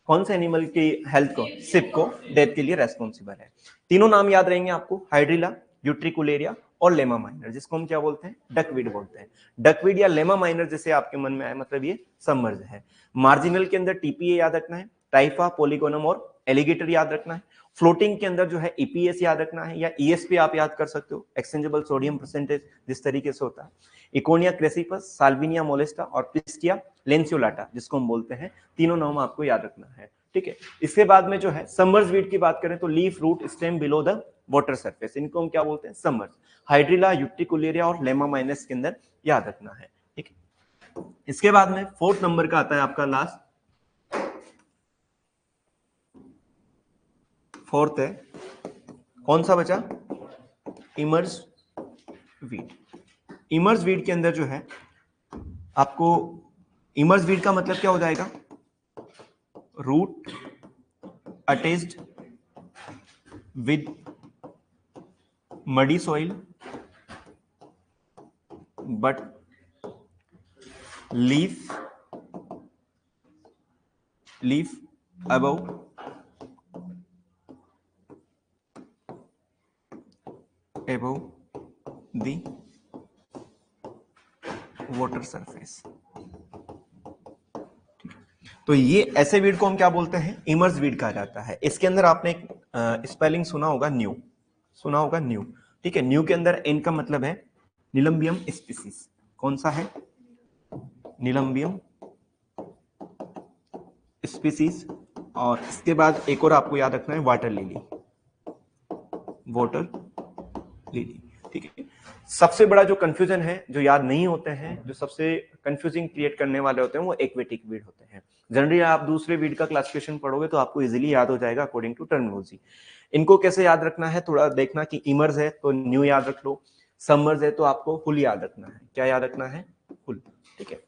कौन से एनिमल की हेल्थ को? सिप को डेथ के लिए रेस्पॉन्सिबल है। तीनों नाम याद रहेंगे आपको, हाइड्रिला, यूट्रिकुलेरिया और लेमा माइनर, जिसको हम क्या बोलते हैं? डकवीड बोलते हैं। डकवीड या लेमा माइनर जैसे आपके मन में आए, मतलब ये सबमर्ज है। मार्जिनल के अंदर टीपीए याद रखना है, टाइफा, पोलीगोनम और एलिगेटर याद रखना है। फ्लोटिंग के अंदर जो है ईपीएस याद रखना है, या ईएसपी आप याद कर सकते हो, एक्सचेंजेबल सोडियम परसेंटेज, जिस तरीके से होता है। इकोनिया क्रेसिपस, साल्विनिया मोलेस्टा और पिस्टिया लेंसियोलाटा, जिसको हम बोलते हैं। तीनों नाम आपको याद रखना है। ठीक है, इसके बाद में जो है सबमर्ज वीड की बात करें तो leaf, root, stem below the water surface, इनको हम क्या बोलते हैं? सबमर्ज। हाइड्रिला, यूट्रिकुलेरिया और लेमा माइनस के अंदर याद रखना है। ठीक है, इसके बाद में फोर्थ नंबर का आता है आपका लास्ट, फोर्थ है, कौन सा बचा? Emerge weed. इमर्ज वीड के अंदर जो है आपको, इमर्ज वीड का मतलब क्या हो जाएगा? Root attached with muddy soil but leaf above the water surface. तो ये ऐसे वीड को हम क्या बोलते हैं, इमर्स वीड कहा जाता है। इसके अंदर आपने एक स्पेलिंग सुना होगा न्यू, सुना होगा न्यू, ठीक है। न्यू के अंदर एन का मतलब है निलंबियम स्पीसीज। कौन सा है, निलंबियम स्पीसीज। और इसके बाद एक और आपको याद रखना है वाटर लिली, वाटर लिली, ठीक है। सबसे बड़ा जो कंफ्यूजन है, जो याद नहीं होते हैं, जो सबसे कंफ्यूजिंग क्रिएट करने वाले होते हैं, वो एक्वेटिक वीड होते हैं। जनरली आप दूसरे वीड का क्लासिफिकेशन पढ़ोगे तो आपको इजीली याद हो जाएगा अकॉर्डिंग टू टर्मिनोलॉजी। इनको कैसे याद रखना है, थोड़ा देखना कि इमर्स है तो न्यू याद रख लो, समर्स है तो आपको हुल याद रखना है। क्या याद रखना है, हुल, ठीक है।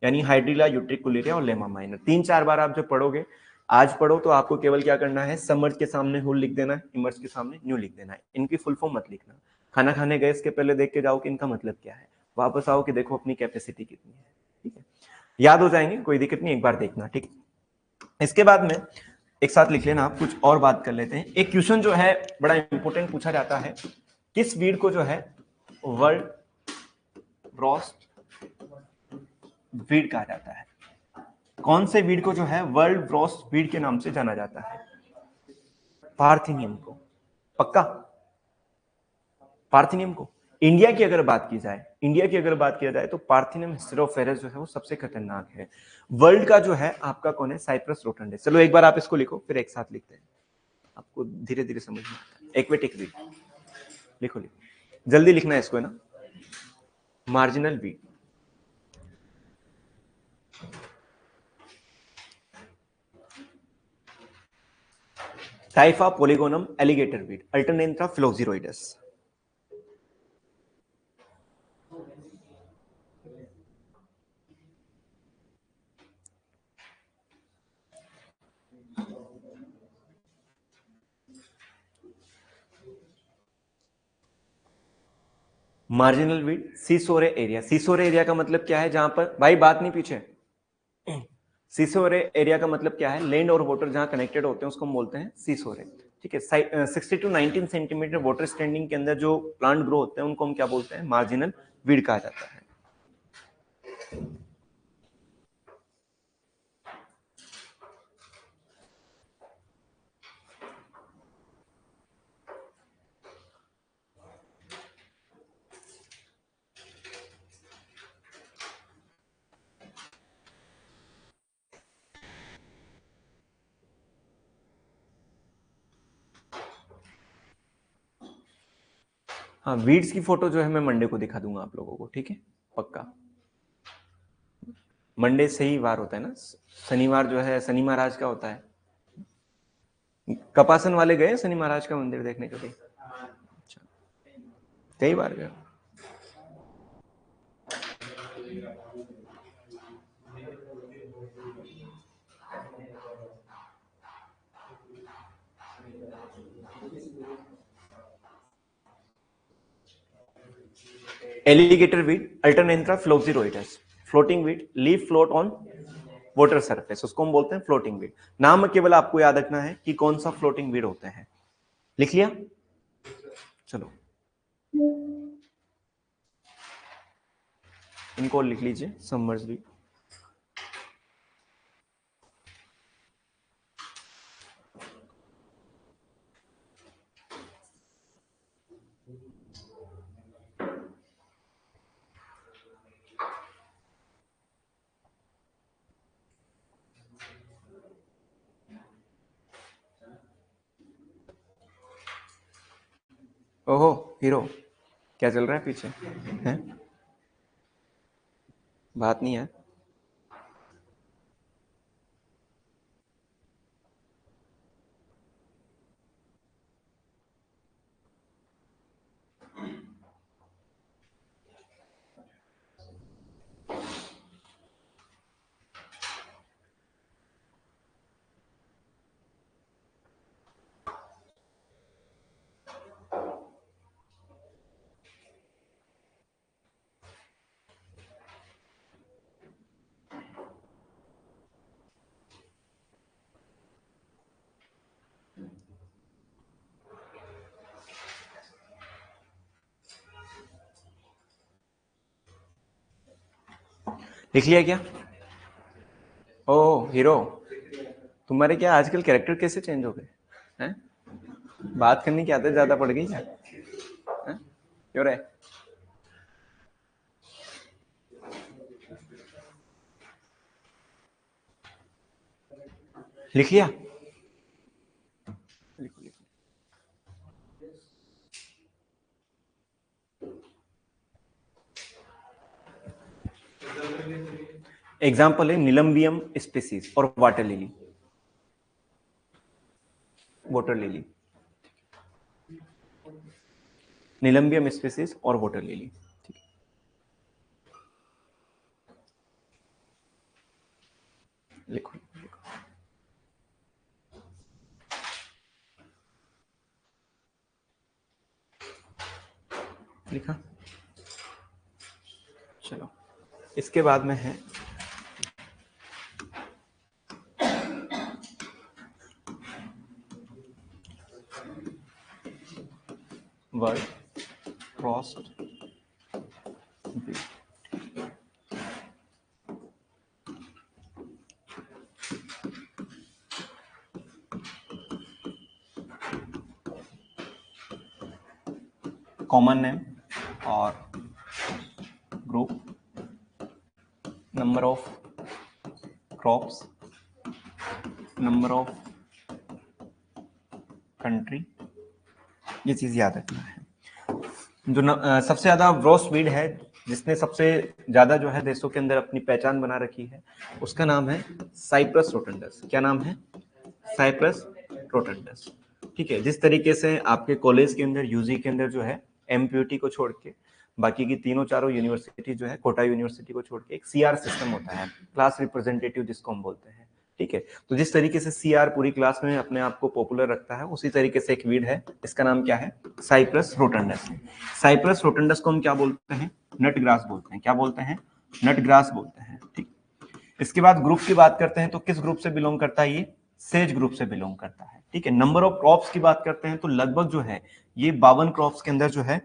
यानी हाइड्रिला, यूट्रिकुलेरिया और लेमा माइनर। 3-4 बार आप जब पढ़ोगे, आज पढ़ो तो आपको केवल क्या करना है, समर्स के सामने हुल लिख देना है, इमर्स के सामने न्यू लिख देना है। इनकी फुल फॉर्म मत लिखना। खाना खाने गए इसके पहले देख के जाओ कि इनका मतलब क्या है, वापस आओ कि देखो अपनी कैपेसिटी कितनी है, ठीक है। याद हो जाएंगे, कोई दिक्कत नहीं, एक बार देखना, ठीक। इसके बाद में एक साथ लिख लेना आप, कुछ और बात कर लेते हैं। एक क्वेश्चन जो है बड़ा इंपॉर्टेंट पूछा जाता है, किस वीड को जो है वर्ल्ड ब्रोस्ट वीड कहा जाता है। कौन से वीड को जो है वर्ल्ड ब्रोस्ट वीड के नाम से जाना जाता है, पार्थिनियम को, पक्का, पार्थिनियम को। इंडिया की अगर बात की जाए, इंडिया की अगर बात किया जाए तो पार्थिनियम हिस्टेरोफेरस जो है वो सबसे खतरनाक है। वर्ल्ड का जो है आपका कौन है, साइप्रस रोटंडेस। चलो एक बार आप इसको लिखो, फिर एक साथ लिखते हैं, आपको धीरे धीरे समझ में आता है। एक्वेटिक वीड लिखो, लिखो जल्दी लिखना है इसको, है ना। Marginal weed, typha polygonum alligator weed, alternanthera philoxeroides. Marginal weed, seashore area. Seashore area का मतलब क्या है, जहां पर भाई बात नहीं पीछे, सीसोरे एरिया का मतलब क्या है, लैंड और वाटर जहां कनेक्टेड होते हैं उसको हम बोलते हैं सीसोरे, ठीक है। 60 टू 19 सेंटीमीटर वाटर स्टैंडिंग के अंदर जो प्लांट ग्रो होते हैं उनको हम क्या बोलते हैं, मार्जिनल वीड कहा जाता है। हाँ, वीड्स की फोटो जो है मैं मंडे को दिखा दूंगा आप लोगों को, ठीक है, पक्का। मंडे सही वार होता है ना, शनिवार जो है शनि महाराज का होता है। कपासन वाले गए शनि महाराज का मंदिर देखने के लिए? अच्छा, कई बार गए। Alligator weed, alternanthera philoxeroides, floating weed, leaf float on water surface, उसको हम बोलते हैं फ्लोटिंग वीड। नाम केवल आपको याद रखना है कि कौन सा फ्लोटिंग वीड होते हैं। लिख लिया, चलो इनको लिख लीजिए, समर्स वीड। ओहो हीरो, क्या चल रहा है पीछे, हैं? बात नहीं है। लिख लिया क्या? ओ हीरो, तुम्हारे क्या आजकल कैरेक्टर कैसे चेंज हो गए हैं? बात करने की आदत ज्यादा पड़ गई क्या? हैं? क्यों रे? लिख लिया? लिखो लिखो। एग्जाम्पल है निलंबियम स्पीसीज और water lily. Water lily, nelumbium species और वाटर लिली। ठीक है, लिखो लिखो। लिखा? चलो, इसके बाद में है word crossed breed. Common name और group, number of crops, number of country, ये चीज याद रखना है। जो सबसे ज्यादा ब्रॉस वीड है, जिसने सबसे ज्यादा जो है देशों के अंदर अपनी पहचान बना रखी है, उसका नाम है साइप्रस रोटंडस। क्या नाम है? Cyperus rotundus. ठीक है, जिस तरीके से आपके कॉलेज के अंदर यूजी के अंदर जो है एमपीयूटी को छोड़ के बाकी की तीनों चारों यूनिवर्सिटी जो है, कोटा यूनिवर्सिटी को छोड़ के एक सीआर सिस्टम होता है, क्लास रिप्रेजेंटेटिव जिसको हम बोलते हैं। ठीक है, तो जिस तरीके से सीआर पूरी क्लास में अपने आप को पॉपुलर रखता है, उसी तरीके से एक वीड है, इसका नाम क्या है? साइप्रस रोटंडस। साइप्रस रोटंडस को हम क्या बोलते हैं? नट ग्रास बोलते हैं। क्या बोलते हैं? नट ग्रास बोलते हैं। ठीक, इसके बाद ग्रुप की बात करते हैं तो किस ग्रुप से बिलोंग करता है? ये सेज ग्रुप से बिलोंग करता है। ठीक है, नंबर ऑफ क्रॉप्स की बात करते हैं तो लगभग जो है ये 52 क्रॉप्स के अंदर जो है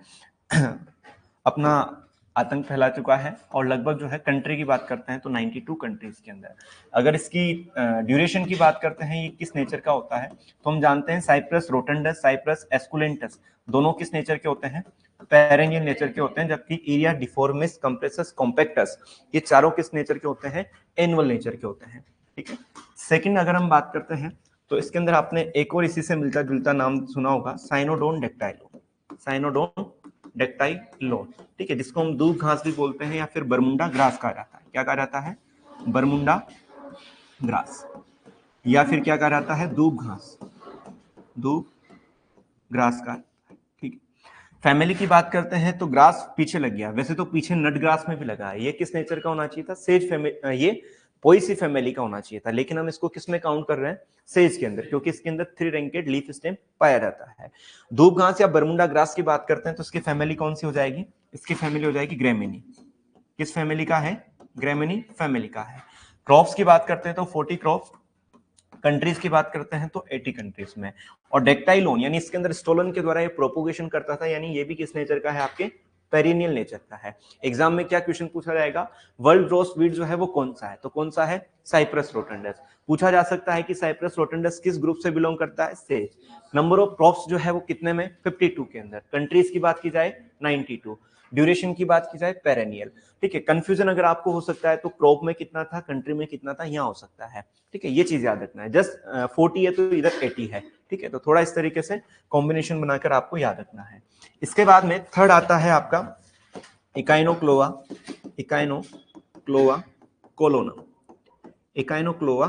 अपना आतंक फैला चुका है। और लगभग जो है कंट्री की बात करते हैं तो 92 कंट्रीज के अंदर। अगर इसकी ड्यूरेशन की बात करते हैं, ये किस नेचर का होता है, तो हम जानते हैं साइप्रस रोटंडस, साइप्रस एस्कुलेंटस, दोनों किस नेचर के होते हैं? पेरेनियल नेचर के होते हैं। जबकि एरिया डिफॉर्मिस, कंप्रेसस, कॉम्पैक्टस, ये चारों किस नेचर के होते हैं? एनुअल नेचर के होते हैं। ठीक है, सेकंड अगर हम बात करते हैं तो इसके अंदर आपने एक और इसी से मिलता जुलता नाम सुना होगा, साइनोडोन डेक्टाइलोन। साइनोडोन डेक्टाइलोन, ठीक है, जिसको हम दूब घास भी बोलते हैं या फिर बरमुंडा ग्रास कहा जाता है। क्या कहा जाता है? बरमुंडा ग्रास, या फिर क्या कहा जाता है? दूब घास, दूब ग्रास का। ठीक है, फैमिली की बात करते हैं तो ग्रास पीछे लग गया, वैसे तो पीछे नट ग्रास में भी लगा है। ये किस नेचर का होना चाहिए था? सेज फैमिली, ये पोएसी फैमिली का होना चाहिए था, लेकिन हम इसको किस में काउंट कर रहे हैं? सेज के अंदर, क्योंकि इसके अंदर 3 रैंकेड लीफ स्टेम पाया जाता है। धूप घास या बरमुंडा ग्रास की बात करते हैं तो इसकी फैमिली कौन सी हो जाएगी? इसकी फैमिली हो जाएगी ग्रेमिनी। किस फैमिली का है? ग्रेमिनी फैमिली का है। क्रॉप्स की बात करते हैं तो 40 क्रॉप्स, कंट्रीज की बात करते हैं तो 80 कंट्रीज में। और डेक्टाइलोन यानी इसके अंदर स्टोलन के द्वारा ये प्रोपोगेशन करता था, यानी ये भी किस नेचर का है? आपके पेरिनियल नेचर का है। एग्जाम में क्या क्वेश्चन पूछा जाएगा? वर्ल्ड ग्रोस वीड जो है वो कौन सा है? तो कौन सा है? Cyperus rotundus. पूछा जा सकता है कि साइप्रस रोटंडस किस ग्रुप से बिलोंग करता है? सेज। नंबर ऑफ क्रॉप्स जो है वो कितने में? 52 के अंदर। कंट्रीज की बात की जाए 92। ड्यूरेशन की बात की जाए पेरेनियल। ठीक है, कंफ्यूजन अगर आपको हो सकता है तो क्रॉप में कितना था, कंट्री में कितना था, यहाँ हो सकता है। ठीक है, ये चीज याद रखना है। जस्ट 40 है तो इधर 80 है। ठीक है, तो थोड़ा इस तरीके से कॉम्बिनेशन बनाकर आपको याद रखना है। इसके बाद में थर्ड आता है आपका इकाइनोक्लोआ, इकाइनोक्लोआ कोलोनम। इकाइनोक्लोआ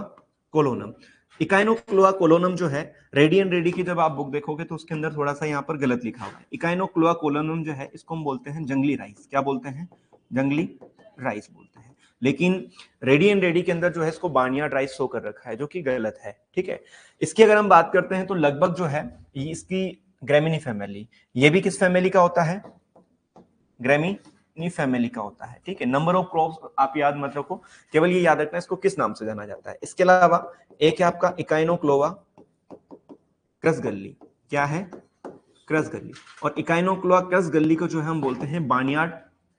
कोलोनम, इकाइनोक्लोआ कोलोनम जो है, रेडियन रेडी की जब आप बुक देखोगे तो उसके अंदर थोड़ा सा यहाँ पर गलत लिखा हुआ है। इकाइनोक्लोआ कोलोनम जो है इसको हम बोलते हैं जंगली राइस। क्या बोलते हैं? जंगली राइस बोलते हैं। लेकिन रेडियन रेडी के अंदर जो है इसको बार्नियार्ड राइस शो कर रखा है, जो कि गलत है। ठीक है, इसकी अगर हम बात करते हैं तो लगभग जो है इसकी ग्रेमिनी फैमिली, ये भी किस फैमिली का होता है? ग्रेमिनी फैमिली का होता है। ठीक है, नंबर ऑफ क्रॉप्स आप याद मत रखो, केवल ये याद रखना है इसको किस नाम से जाना जाता है। इसके अलावा एक है आपका इकाइनोक्लोआ क्रसगल्ली। क्या है? क्रसगल्ली। और इकाइनोक्लोआ क्रसगल्ली को जो है हम बोलते हैं बार्नियार्ड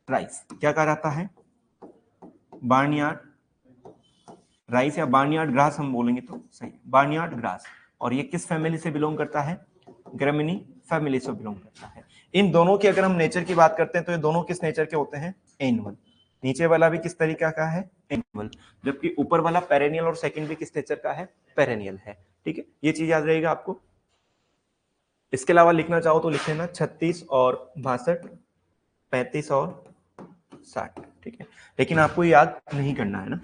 राइस। क्या कहा जाता है? बार्नयार्ड राइस या बार्नयार्ड ग्रास हम बोलेंगे तो सही, बार्नयार्ड ग्रास। और ये किस फैमिली से बिलोंग करता है? ग्रामिनी फैमिली से बिलोंग करता है। इन दोनों की अगर हम नेचर की बात करते हैं तो ये दोनों किस नेचर के होते हैं? एनुअल। नीचे वाला भी किस तरीका का है? एनुअल। जबकि ऊपर वाला पेरेनियल और सेकंड भी किस नेचर का है? पेरेनियल है। ठीक है, ये चीज याद रहेगा आपको। इसके अलावा लिखना चाहो तो लिख लेना 36 और 62, 35 और 60। ठीक है, लेकिन आपको याद नहीं करना है ना।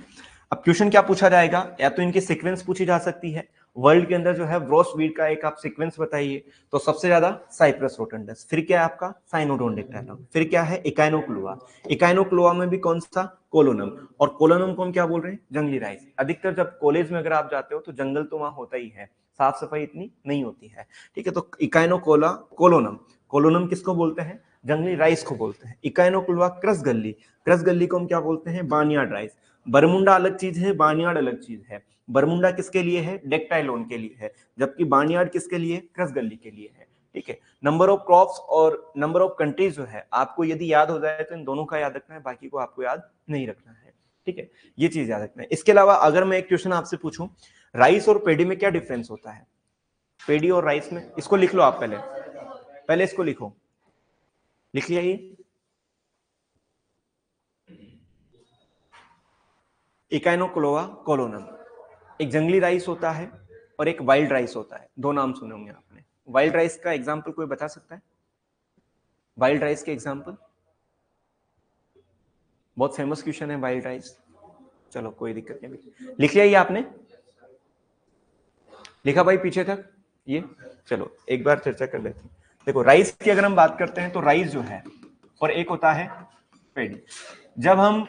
अब क्वेश्चन क्या पूछा जाएगा? या तो इनकी सीक्वेंस पूछी जा सकती है, वर्ल्ड के अंदर जो है ब्रोस वीट का एक आप सीक्वेंस बताइए, तो सबसे ज्यादा साइप्रस रोटंडस, फिर क्या है आपका? साइनोडोन डिक्टाइलम, फिर क्या है? इकाइनोक्लुआ। इकाइनोक्लुआ में भी कौन सा? कोलोनम। और कोलोनम को हम क्या बोल रहे हैं? जंगली राइस। अधिकतर जब कॉलेज में अगर आप जाते हो तो जंगल तो वहां होता ही है, साफ सफाई इतनी नहीं होती है। ठीक है, तो इकाइनोकोला कोलोनम, कोलोनम किसको बोलते हैं? जंगली राइस को बोलते हैं। इकाइनोक्लुआ क्रसगल्ली, क्रसगल्ली को हम क्या बोलते हैं? Barnyard rice. बरमुंडा अलग चीज है, बार्नयार्ड अलग चीज है। बरमुंडा किसके लिए है? डेक्टाइलोन के लिए है, जबकि बार्नयार्ड किसके लिए? क्रसगल्ली के लिए है। ठीक है, नंबर ऑफ क्रॉप्स और नंबर ऑफ कंट्रीज जो है आपको यदि याद हो जाए तो इन दोनों का याद रखना है, बाकी को आपको याद नहीं रखना है। ठीक है, ये चीज याद रखना है। इसके अलावा अगर मैं एक क्वेश्चन आपसे पूछूं, राइस और पेडी में क्या डिफरेंस होता है? पेडी और राइस में, इसको लिख लो आप, पहले इसको लिखो, लिख लिया ये? इकाइनोक्लोआ कोलोनम एक जंगली राइस होता है और एक वाइल्ड राइस होता है। दो नाम सुने होंगे आपने। वाइल्ड राइस का एग्जांपल कोई बता सकता है? वाइल्ड राइस के एग्जांपल? बहुत फेमस क्वेश्चन है वाइल्ड राइस। चलो कोई दिक्कत नहीं, लिख लिया ये आपने? लिखा भाई पीछे तक ये? चलो एक बार चर्चा कर लेते हैं। देखो राइस की अगर हम बात करते हैं तो राइस जो है, और एक होता है पेडी। जब हम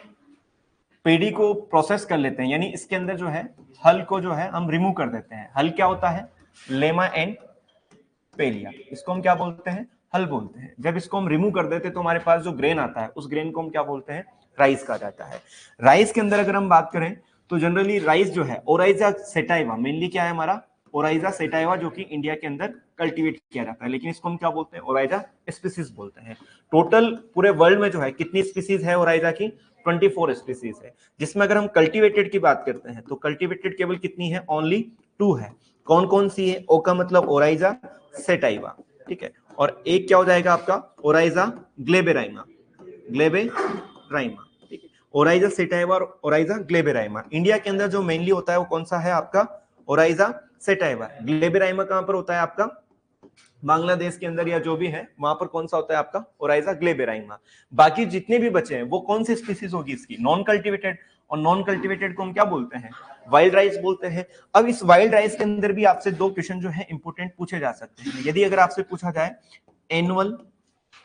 पेडी को प्रोसेस कर लेते हैं, यानी इसके अंदर जो है हल को जो है हम रिमूव कर देते हैं। हल क्या होता है? लेमा एंड पेलिया, इसको हम क्या बोलते हैं? हल बोलते हैं। जब इसको हम रिमूव कर देते हैं तो हमारे पास जो ग्रेन आता है उस ग्रेन को हम क्या बोलते हैं? राइस कहा जाता है। राइस के अंदर अगर हम बात करें तो जनरली राइस जो है ओराइजा सेटाइवा, मेनली क्या है हमारा? ओराइजा सेटाइवा, जो कि इंडिया के अंदर कल्टीवेट किया जाता है, लेकिन इसको हम क्या बोलते हैं? ओराइजा स्पीसीज बोलते हैं। टोटल पूरे वर्ल्ड में जो है कितनी स्पीसीज है ओराइजा की? 24 स्पीसीज है, जिसमें अगर हम कल्टीवेटेड की बात करते हैं तो कल्टीवेटेड केवल कितनी है? ओनली 2 है। कौन कौन सी है? ओ का मतलब ओराइजा सेटाइवा, ठीक है, और एक क्या हो जाएगा आपका? ओराइजा ग्लेबेराइमा, ग्लेबेराइमा, ठीक है। ओराइजा सेटाइवा और ओराइजा ग्लेबेराइमा। इंडिया के अंदर जो मेनली होता है वो कौन सा है आपका? Oryza sativa. ग्लेबेराइमा कहां पर होता है आपका? बांग्लादेश के अंदर या जो भी है वहां पर कौन सा होता है आपका? ओराइजा ग्लेबेराइमा। बाकी जितने भी बचे हैं वो कौन सी स्पीसीज होगी इसकी? Non cultivated. और नॉन कल्टीवेटेड को हम क्या बोलते हैं? वाइल्ड राइस बोलते हैं। अब इस वाइल्ड राइस के अंदर भी आपसे दो क्वेश्चन जो है इंपोर्टेंट पूछे जा सकते हैं। यदि अगर आपसे पूछा जाए एनुअल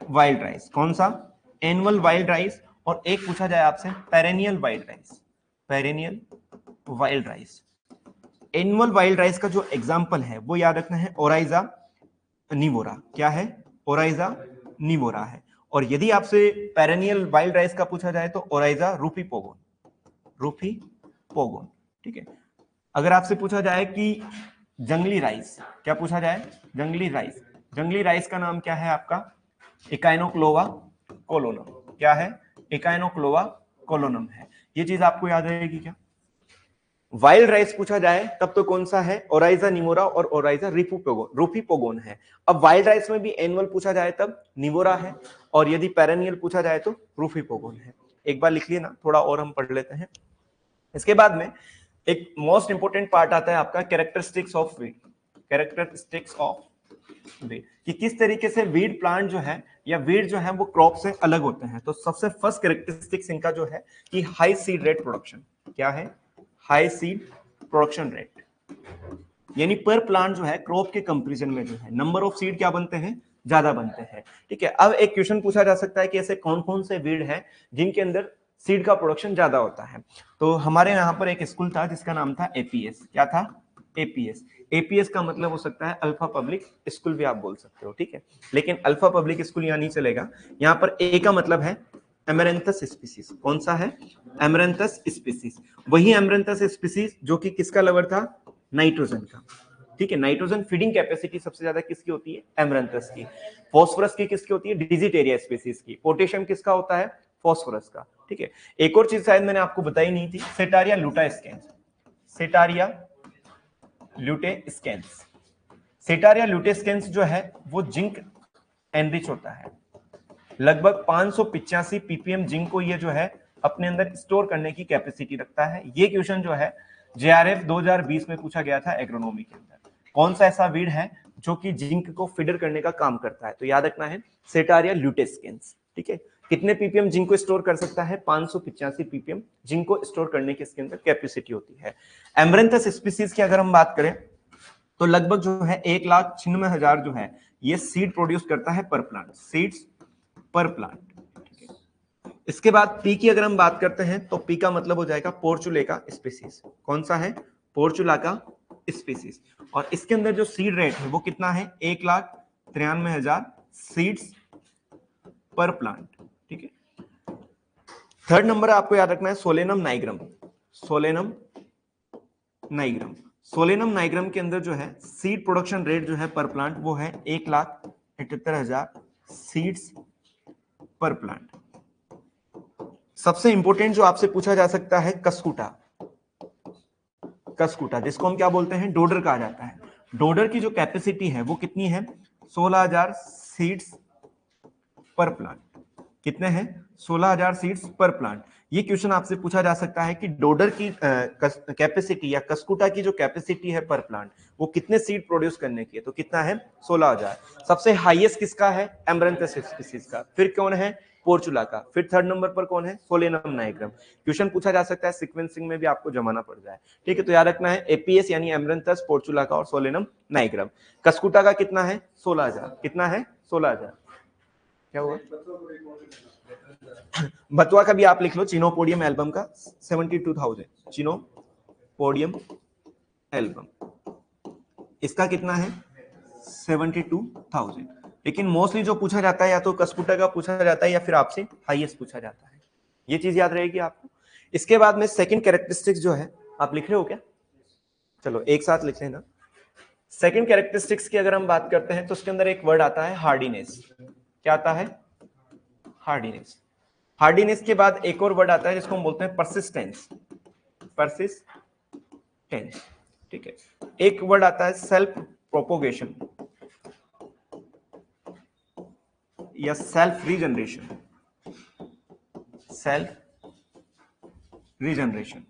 वाइल्ड राइस, कौन सा? एनुअल वाइल्ड राइस, और एक पूछा जाए आपसे perennial wild rice, perennial wild rice. Annual wild rice का जो एग्जांपल है वो याद रखना है, ओराइजा निवोरा। क्या है? ओराइजा निवोरा है। और यदि आपसे पेरेनियल वाइल्ड राइस का पूछा जाए तो ओराइजा रूफी पोगोन, रूफी पोगोन, ठीक है। अगर आपसे पूछा जाए कि जंगली राइस, क्या पूछा जाए? जंगली राइस, जंगली राइस का नाम क्या है आपका? इकाइनोक्लोवा कोलोनम। क्या है? इकाइनोक्लोवा कोलोनम है। ये चीज आपको याद रहेगी क्या? वाइल्ड राइस पूछा जाए तब तो कौन सा है? ओराइजा निमोरा और ओराइजा रूफी पोगोन है। अब वाइल्ड राइस में भी एनुअल पूछा जाए तब निमोरा है, और यदि पेरेनियल पूछा जाए तो रूफी पोगोन है। एक बार लिख लिए ना, थोड़ा और हम पढ़ लेते हैं। इसके बाद में एक मोस्ट इंपोर्टेंट पार्ट आता है आपका characteristics of weed. Characteristics of weed, कि किस तरीके से वीड प्लांट जो है या वीड जो है वो क्रॉप से अलग होते हैं। तो सबसे फर्स्ट कैरेक्टरिस्टिक्स इनका जो है कि हाई सीड रेट प्रोडक्शन। क्या है? हाई सीड प्रोडक्शन रेट, यानी पर प्लांट जो है क्रॉप के कंपैरिजन में जो है नंबर ऑफ सीड क्या बनते हैं? ज्यादा बनते हैं, ठीक है। अब एक क्वेश्चन पूछा जा सकता है कि ऐसे कौन कौन से वीड हैं जिनके अंदर सीड का प्रोडक्शन ज्यादा होता है। तो हमारे यहाँ पर एक स्कूल था जिसका नाम था एपीएस। क्या था? एपीएस। एपीएस का मतलब हो सकता है अल्फा पब्लिक स्कूल भी आप बोल सकते हो, ठीक है, लेकिन अल्फा पब्लिक स्कूल यहाँ नहीं चलेगा। यहाँ पर ए का मतलब है एमरैंथस स्पीसीज। कौन सा है? एमरैंथस स्पीसीज। वही एमरैंथस स्पीसीज जो कि किसका लवर था? नाइट्रोजन का, ठीक है। नाइट्रोजन फीडिंग कैपेसिटी सबसे ज्यादा किसकी होती है? एमरैंथस की। फास्फोरस की किसकी होती है? डिजिटेरिया स्पीसीज की। पोटेशियम किसका होता है? फॉस्फोरस का, ठीक है। एक और चीज शायद मैंने आपको बताई नहीं थी, सेटारिया लुटेस्केंस, सेटारिया लुटेस्केंस, सेटारिया लुटेस्केंस जो है वो जिंक एनरिच होता है, लगभग 585 ppm जिंक को ये जो है अपने अंदर स्टोर करने की कैपेसिटी रखता है। ये क्वेश्चन जो है जेआरएफ 2020 में पूछा गया था एग्रोनॉमी के अंदर, कौन सा ऐसा वीड है जो कि जिंक को फीडर करने का काम करता है, तो याद रखना है सेटारिया लुटेस्केंस, ठीक है। कितने ppm जिंक को स्टोर कर सकता है, 585 ppm जिंक को स्टोर करने की इसके अंदर कैपेसिटी होती है। एमरेंथस स्पीसीज की अगर हम बात करें तो लगभग जो है 1,96,000 जो है ये सीड प्रोड्यूस करता है पर प्लांट, सीड्स पर प्लांट। इसके बाद पी की अगर हम बात करते हैं तो पी का मतलब हो जाएगा पोर्चुलेका स्पीसीज, कौन सा है, पोर्चुला का स्पीसीज, और इसके अंदर जो सीड रेट है वो कितना है, 1,93,000 सीड्स पर प्लांट, ठीक है। थर्ड नंबर आपको याद रखना है Solanum nigrum, Solanum nigrum, Solanum nigrum के अंदर जो है सीड प्रोडक्शन रेट जो है पर प्लांट वो है 1,78,000 सीड्स पर प्लांट। सबसे इंपॉर्टेंट जो आपसे पूछा जा सकता है कसकुटा, कसकुटा जिसको हम क्या बोलते हैं, डोडर कहा जाता है। डोडर की जो कैपेसिटी है वो कितनी है, 16,000 सीड्स पर प्लांट, कितने हैं, 16,000 सीड्स पर प्लांट। ये क्वेश्चन आपसे पूछा जा सकता है कि डोडर की कैपेसिटी या कसकुटा की जो कैपेसिटी है पर प्लांट वो कितने सीड प्रोड्यूस करने की है, तो कितना है, 16,000। सबसे हाईएस्ट किसका है, एमरंथस स्पीसीज का, फिर कौन है, पोर्चुला का, फिर थर्ड नंबर पर कौन है, सोलेनम नाइग्रम। क्वेश्चन पूछा जा सकता है सीक्वेंसिंग में भी आपको जमाना पड़ जाए, ठीक है। तो याद रखना है एपीएस यानी एमरंथस, पोर्चुला का और सोलेनम नाइग्रम। कसकुटा का कितना है, 16,000, कितना है, 16,000। क्या हुआ, बतवा का भी आप लिख लो, चिनोपोडियम एल्बम का 72,000, चिनोपोडियम एल्बम इसका कितना है, 72,000। लेकिन मोस्टली जो पूछा जाता है या तो कसकुटा का पूछा जाता है या फिर आपसे हाईएस्ट पूछा जाता है, ये चीज याद रहेगी आपको। इसके बाद में सेकंड कैरेक्टरिस्टिक्स जो है, आप लिख रहे हो क्या, चलो एक साथ लिख लेना। सेकंड कैरेक्टरिस्टिक्स की अगर हम बात करते हैं तो उसके अंदर एक वर्ड आता है हार्डीनेस, क्या आता है, हार्डीनेस। हार्डीनेस के बाद एक और वर्ड आता है जिसको हम बोलते हैं परसिस्टेंस, परसिस्टेंस, ठीक है। एक वर्ड आता है सेल्फ प्रोपोगेशन या सेल्फ रीजनरेशन, सेल्फ रीजनरेशन।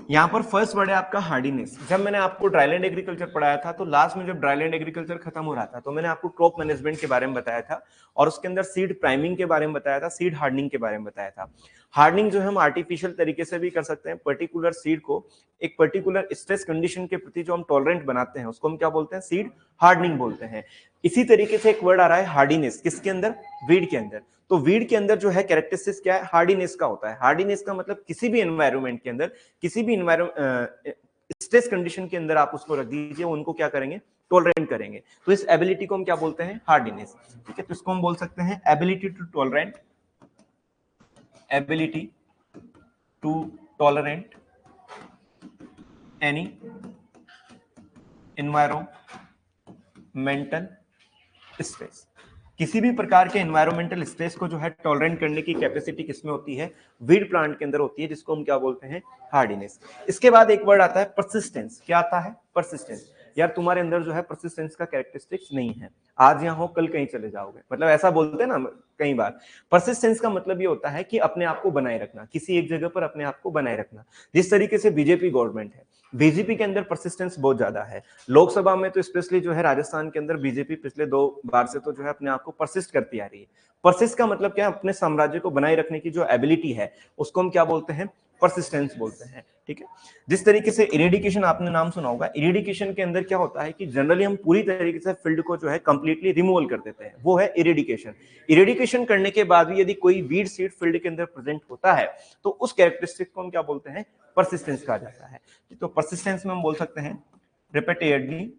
यहां पर फर्स्ट वर्ड है आपका हार्डीनेस। जब मैंने आपको ड्राईलैंड एग्रीकल्चर पढ़ाया था तो लास्ट में जब ड्राईलैंड एग्रीकल्चर खत्म हो रहा था तो मैंने आपको क्रॉप मैनेजमेंट के बारे में बताया था और उसके अंदर सीड प्राइमिंग के बारे में बताया था, सीड हार्डनिंग के बारे में बताया था। हार्डनिंग जो है हम आर्टिफिशियल तरीके से भी कर सकते हैं, पर्टिकुलर सीड को एक पर्टिकुलर स्ट्रेस कंडीशन के प्रति जो हम टॉलरेंट बनाते हैं उसको हम क्या बोलते हैं, सीड हार्डनिंग बोलते हैं। इसी तरीके से एक वर्ड आ रहा है हार्डीनेस, किसके अंदर, वीड के अंदर। तो वीड के अंदर जो है कैरेक्टरिस्टिक्स क्या है, हार्डीनेस का होता है। हार्डीनेस का मतलब किसी भी एनवायरमेंट के अंदर, किसी भी स्ट्रेस कंडीशन के अंदर आप उसको रख दीजिए, उनको क्या करेंगे, टॉलरेंट करेंगे। तो इस एबिलिटी को हम क्या बोलते हैं, हार्डीनेस, ठीक है। तो इसको हम बोल सकते हैं ability to tolerant, ability to tolerant any environmental stress. किसी भी प्रकार के एनवायरमेंटल स्ट्रेस को जो है टॉलरेंट करने की कैपेसिटी किसमें होती है, वीड प्लांट के अंदर होती है, जिसको हम क्या बोलते हैं, हार्डीनेस। इसके बाद एक वर्ड आता है परसिस्टेंस, क्या आता है, परसिस्टेंस। यार तुम्हारे अंदर जो है परसिस्टेंस का कैरेक्टरिस्टिक्स नहीं है, आज यहाँ हो कल कहीं चले जाओगे, मतलब ऐसा बोलते हैं ना कई बार। परसिस्टेंस का मतलब ये होता है कि अपने आप को बनाए रखना, किसी एक जगह पर अपने आप को बनाए रखना। जिस तरीके से बीजेपी गवर्नमेंट है, बीजेपी के अंदर परसिस्टेंस बहुत ज्यादा है। लोकसभा में तो स्पेशली जो है राजस्थान के अंदर बीजेपी पिछले 2 बार से तो जो है अपने आप को परसिस्ट करती आ रही है। परसिस्ट का मतलब क्या है, अपने साम्राज्य को बनाए रखने की जो एबिलिटी है उसको हम क्या बोलते हैं, परसिस्टेंस बोलते हैं, ठीक है। जिस तरीके से इरेडिकेशन आपने नाम सुना होगा, इरेडिकेशन के अंदर क्या होता है कि जनरली हम पूरी तरीके से फील्ड को जो है कंप्लीटली रिमूवल कर देते हैं, वो है इरेडिकेशन। इरेडिकेशन करने के बाद भी यदि कोई वीड सीड फील्ड के अंदर प्रेजेंट होता है तो उस कैरेक्टरिस्टिक को हम क्या बोलते हैं, परसिस्टेंस कहा जाता है। तो परसिस्टेंस में हम बोल सकते हैं repeatedly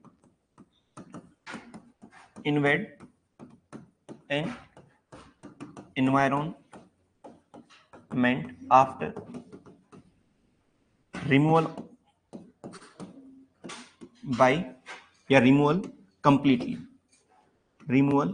invade an environment after removal by या removal completely, removal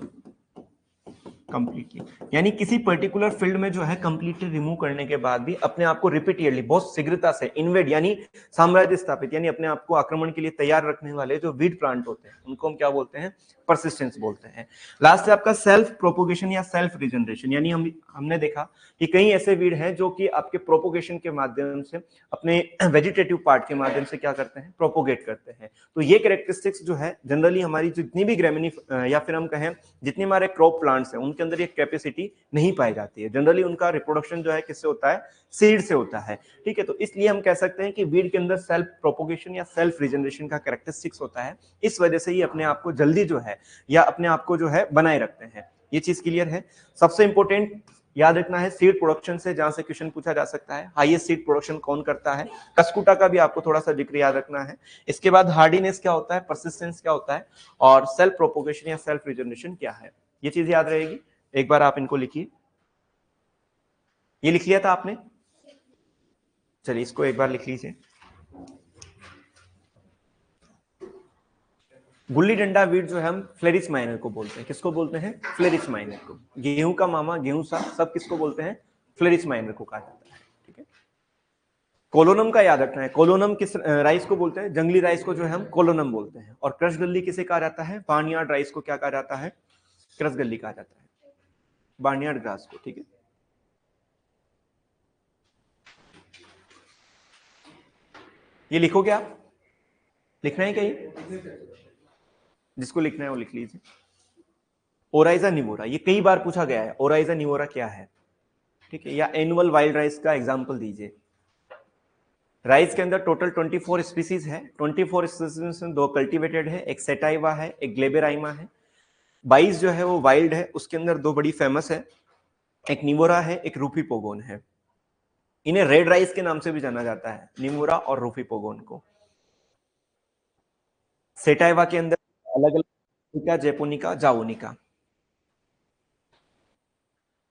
कंप्लीटली, यानी किसी पर्टिकुलर फील्ड में जो है कंप्लीटली रिमूव करने के बाद भी अपने आप को रिपीटेडली बहुत शीघ्रता से इन्वेड यानी साम्राज्य स्थापित यानी अपने आप को आक्रमण के लिए तैयार रखने वाले जो वीड प्लांट होते हैं उनको हम क्या बोलते हैं, परसिस्टेंस बोलते हैं। लास्ट है आपका सेल्फ प्रोपोगेशन या सेल्फ रिजनरेशन, यानी हमने देखा कि कई ऐसे वीड हैं जो कि आपके प्रोपोगेशन के माध्यम से अपने वेजिटेटिव पार्ट के माध्यम से क्या करते हैं, प्रोपोगेट करते हैं। तो ये कैरेक्टरिस्टिक्स जो है जनरली हमारी जितनी भी ग्रेमिनी या फिर हम कहें जितने हमारे क्रॉप प्लांट्स हैं उनके अंदर ये कैपेसिटी नहीं पाई जाती है। जनरली उनका रिप्रोडक्शन जो है किससे होता है, सीड से होता है। ठीक है, तो इसलिए हम कह सकते हैं कि वीड के अंदर सेल्फ प्रोपोगेशन या सेल्फ रिजनरेशन का कैरेक्टरिस्टिक्स होता है। इस वजह से ये अपने आप को जल्दी जो है या अपने आप को जो है बनाए रखते हैं। ये चीज क्लियर है। सबसे इंपॉर्टेंट याद रखना है सीड प्रोडक्शन से, जहां से क्वेश्चन पूछा जा सकता है, हाईएस्ट सीड प्रोडक्शन कौन करता है, कस्कुटा का भी आपको थोड़ा सा जिक्र याद रखना है। इसके बाद हार्डीनेस क्या होता है, परसिस्टेंस क्या होता है, और सेल्फ प्रोपोगेशन या सेल्फ रिजनरेशन क्या है, ये चीज याद रहेगी। एक बार आप इनको लिखिए। ये लिख लिया था आपने? चलिए इसको एक बार लिख लीजिए। गुल्ली डंडा वीड जो है हम फ्लेरिस माइनर को बोलते हैं। किसको बोलते हैं, फ्लेरिस माइनर को। गेहूं का मामा, गेहूं सा, सब किसको बोलते हैं, फ्लेरिस माइनर को कहा जाता है। ठीक है, कोलोनम का याद रखना है। कोलोनम किस राइस को बोलते हैं, जंगली राइस को जो है हम कोलोनम बोलते हैं। और क्रश गल्ली किसे कहा जाता है, बार्नयार्ड राइस को क्या कहा जाता है, क्रश गल्ली कहा जाता है, बार्नयार्ड ग्रास को। ठीक है, ये लिखोगे आप, लिखना है क्या ये, जिसको लिखना है वो लिख लीजिए। ओराइजा निवोरा, ये कई बार पूछा गया है, ओराइजा निवोरा क्या है। ठीक है, या एनुअल वाइल्ड राइस का एग्जांपल दीजिए। राइस के अंदर टोटल 24 स्पीसीज है। 24 स्पीसीज में 2 कल्टीवेटेड है, एक सेटाइवा है, एक ग्लेबेराइमा है। 22 जो है वो वाइल्ड है, उसके अंदर 2 बड़ी फेमस है, एक निमोरा है, एक रूफी पोगोन है। इन्हें रेड राइस के नाम से भी जाना जाता है, निमोरा और रूफी पोगोन को। सेटाइवा के अंदर अलग अलग जेपोनिका, जाओनिका।